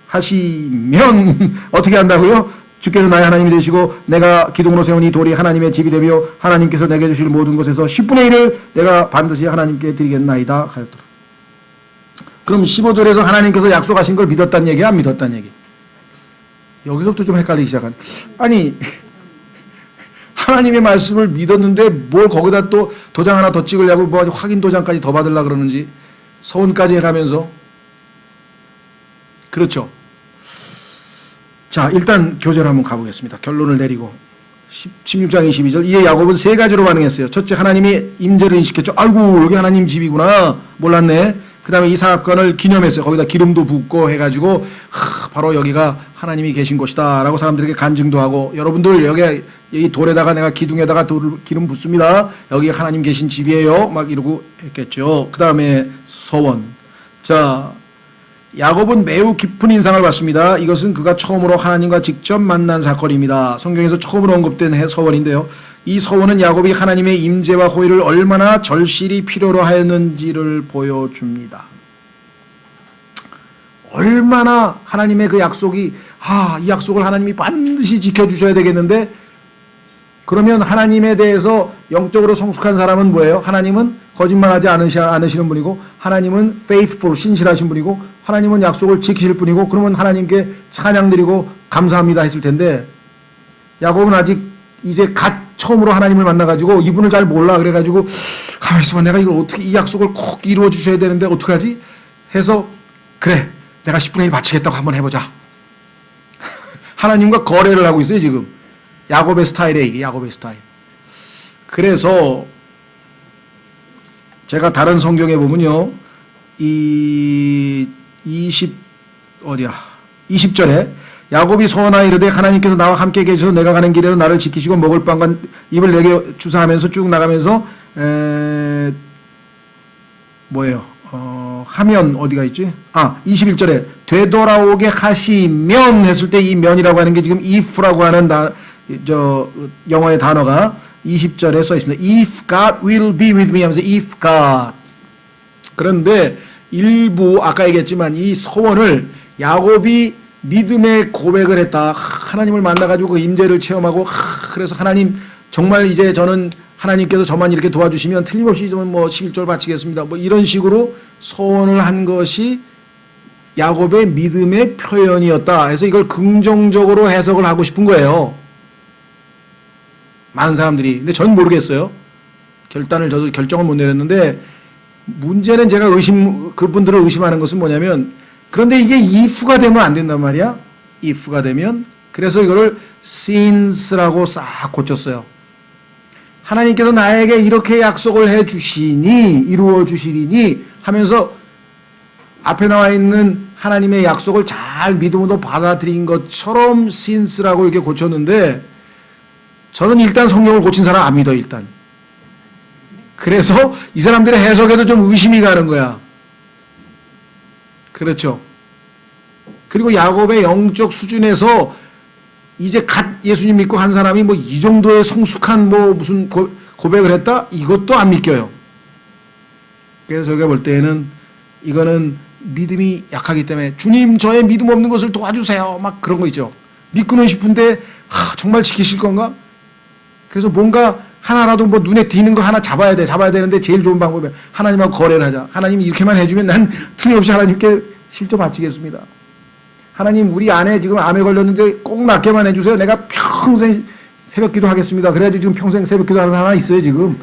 하시면 어떻게 한다고요? 주께서 나의 하나님이 되시고 내가 기둥으로 세운 이 돌이 하나님의 집이 되며 하나님께서 내게 주실 모든 것에서 10분의 1을 내가 반드시 하나님께 드리겠나이다 하였더라. 그럼 15절에서 하나님께서 약속하신 걸 믿었다는 얘기야, 안 믿었다는 얘기? 여기서부터 좀 헷갈리기 시작한. 아니, 하나님의 말씀을 믿었는데 뭘 거기다 또 도장 하나 더 찍으려고 뭐 확인 도장까지 더 받으려고 그러는지, 서원까지 해가면서. 그렇죠. 자, 일단 교절 한번 가보겠습니다. 결론을 내리고 16장 22절, 이에 야곱은 세 가지로 반응했어요. 첫째, 하나님이 임재를 인식했죠. 아이고, 여기 하나님 집이구나, 몰랐네. 그 다음에 이 사건을 기념했어요. 거기다 기름도 붓고 해가지고 바로 여기가 하나님이 계신 곳이다 라고 사람들에게 간증도 하고, 여러분들 여기 이 돌에다가 내가 기둥에다가 기름 붓습니다, 여기 하나님 계신 집이에요, 막 이러고 했겠죠. 그 다음에 서원. 자, 야곱은 매우 깊은 인상을 받습니다. 이것은 그가 처음으로 하나님과 직접 만난 사건입니다. 성경에서 처음으로 언급된 서원인데요. 이 서원은 야곱이 하나님의 임재와 호의를 얼마나 절실히 필요로 하였는지를 보여줍니다. 얼마나 하나님의 그 약속이, 이 약속을 하나님이 반드시 지켜주셔야 되겠는데, 그러면 하나님에 대해서 영적으로 성숙한 사람은 뭐예요? 하나님은 거짓말하지 않으시는 분이고, 하나님은 faithful, 신실하신 분이고, 하나님은 약속을 지키실 분이고, 그러면 하나님께 찬양드리고 감사합니다 했을 텐데, 야곱은 아직 이제 처음으로 하나님을 만나가지고 이분을 잘 몰라. 그래가지고 가만히 있어봐, 내가 이걸 어떻게, 이 약속을 꼭 이루어 주셔야 되는데 어떡하지? 해서 그래, 내가 10분의 1 바치겠다고 한번 해보자. 하나님과 거래를 하고 있어요 지금. 야곱의 스타일이에요, 이게 야곱의 스타일. 그래서 제가 다른 성경에 보면요, 이 20절에 야곱이 소원하이르되 하나님께서 나와 함께 계셔서 내가 가는 길에서 나를 지키시고 먹을 빵과 입을 내게 주사하면서 쭉 나가면서 뭐예요? 하면 어디가 있지? 21절에 되돌아오게 하시면 했을 때 이 면이라고 하는 게 지금 if라고 하는 영어의 단어가 20절에 써 있습니다. If God will be with me 하면서 if God. 그런데 일부 아까 얘기했지만 이 소원을 야곱이 믿음의 고백을 했다. 하나님을 만나가지고 그 임재를 체험하고, 그래서 하나님 정말 이제 저는 하나님께서 저만 이렇게 도와주시면 틀림없이 뭐 11절 바치겠습니다, 뭐 이런 식으로 소원을 한 것이 야곱의 믿음의 표현이었다. 그래서 이걸 긍정적으로 해석을 하고 싶은 거예요, 많은 사람들이. 근데 전 모르겠어요. 저도 결정을 못 내렸는데, 문제는 제가 그분들을 의심하는 것은 뭐냐면, 그런데 이게 if가 되면 안 된단 말이야. if가 되면. 그래서 이거를 since라고 싹 고쳤어요. 하나님께서 나에게 이렇게 약속을 해 주시니, 이루어 주시리니 하면서 앞에 나와 있는 하나님의 약속을 잘 믿음으로 받아들인 것처럼 신스라고 이렇게 고쳤는데 저는 일단 성경을 고친 사람 안 믿어 일단. 그래서 이 사람들의 해석에도 좀 의심이 가는 거야. 그렇죠. 그리고 야곱의 영적 수준에서 이제 갓 예수님 믿고 한 사람이 뭐 이 정도의 성숙한 뭐 무슨 고백을 했다? 이것도 안 믿겨요. 그래서 저희가 볼 때에는 이거는 믿음이 약하기 때문에 주님 저의 믿음 없는 것을 도와주세요. 막 그런 거 있죠. 믿고는 싶은데 정말 지키실 건가? 그래서 뭔가 하나라도 뭐 눈에 띄는 거 하나 잡아야 되는데 제일 좋은 방법이 하나님하고 거래를 하자. 하나님 이렇게만 해주면 난 틀림없이 하나님께 실조 바치겠습니다. 하나님 우리 아내 지금 암에 걸렸는데 꼭 낫게만 해주세요. 내가 평생 새벽기도 하겠습니다. 그래야지 지금 평생 새벽기도 하는 사람 하나 있어요 지금.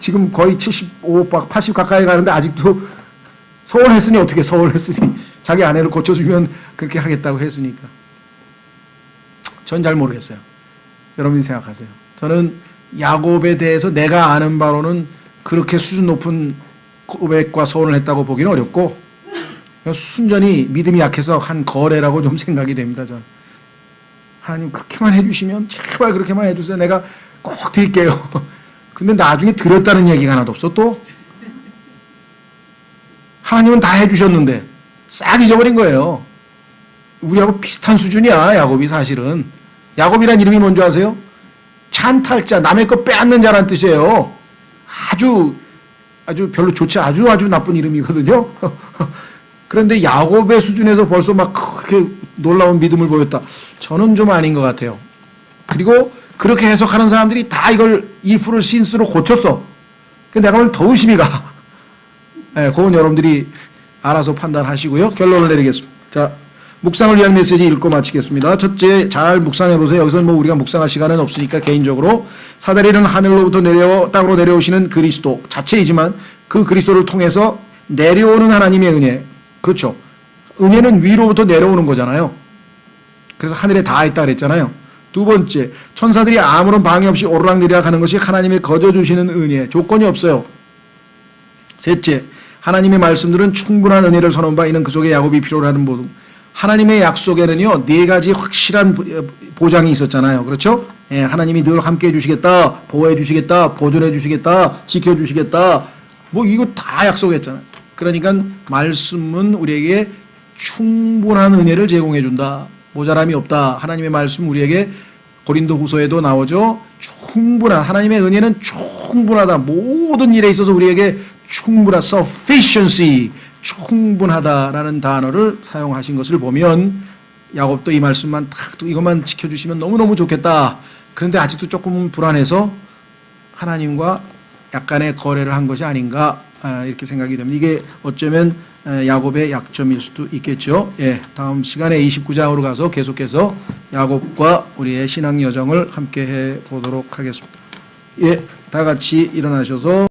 지금 거의 75, 80 가까이 가는데 아직도 서울했으니 어떻게 서울했으니 자기 아내를 고쳐주면 그렇게 하겠다고 했으니까. 전 잘 모르겠어요. 여러분이 생각하세요. 저는 야곱에 대해서 내가 아는 바로는 그렇게 수준 높은 고백과 서원을 했다고 보기는 어렵고 순전히 믿음이 약해서 한 거래라고 좀 생각이 됩니다. 전 하나님 그렇게만 해주시면 제발 그렇게만 해주세요. 내가 꼭 드릴게요. 근데 나중에 드렸다는 얘기가 하나도 없어 또. 하나님은 다 해주셨는데 싹 잊어버린 거예요. 우리하고 비슷한 수준이야 야곱이 사실은. 야곱이란 이름이 뭔지 아세요? 찬탈자, 남의 거 빼앗는 자란 뜻이에요. 아주 별로 좋지 아주 나쁜 이름이거든요. 그런데 야곱의 수준에서 벌써 막 그렇게 놀라운 믿음을 보였다. 저는 좀 아닌 것 같아요. 그리고 그렇게 해석하는 사람들이 다 이걸 if를 since로 고쳤어. 근데 내가 오늘 더 의심이 가. 네, 그건 여러분들이 알아서 판단하시고요. 결론을 내리겠습니다. 자, 묵상을 위한 메시지 읽고 마치겠습니다. 첫째, 잘 묵상해 보세요. 여기서는 뭐 우리가 묵상할 시간은 없으니까 개인적으로 사다리는 하늘로부터 땅으로 내려오시는 그리스도 자체이지만 그 그리스도를 통해서 내려오는 하나님의 은혜. 그렇죠. 은혜는 위로부터 내려오는 거잖아요. 그래서 하늘에 닿아 있다 그랬잖아요. 두 번째, 천사들이 아무런 방해 없이 오르락내리락 하는 것이 하나님의 거저 주시는 은혜. 조건이 없어요. 셋째, 하나님의 말씀들은 충분한 은혜를 선언 바 이는 그 속에 야곱이 필요로 하는 모든 하나님의 약속에는요 4가지 확실한 보장이 있었잖아요. 그렇죠? 예, 하나님이 늘 함께 해주시겠다, 보호해 주시겠다, 보존해 주시겠다, 지켜주시겠다. 뭐 이거 다 약속했잖아요. 그러니까 말씀은 우리에게 충분한 은혜를 제공해 준다. 모자람이 없다. 하나님의 말씀 우리에게 고린도후서에도 나오죠. 충분한 하나님의 은혜는 충분하다. 모든 일에 있어서 우리에게 충분한 sufficiency 충분하다라는 단어를 사용하신 것을 보면 야곱도 이 말씀만 딱 이것만 지켜주시면 너무너무 좋겠다. 그런데 아직도 조금 불안해서 하나님과 약간의 거래를 한 것이 아닌가 이렇게 생각이 됩니다. 이게 어쩌면 야곱의 약점일 수도 있겠죠. 예, 다음 시간에 29장으로 가서 계속해서 야곱과 우리의 신앙 여정을 함께 해 보도록 하겠습니다. 예, 다 같이 일어나셔서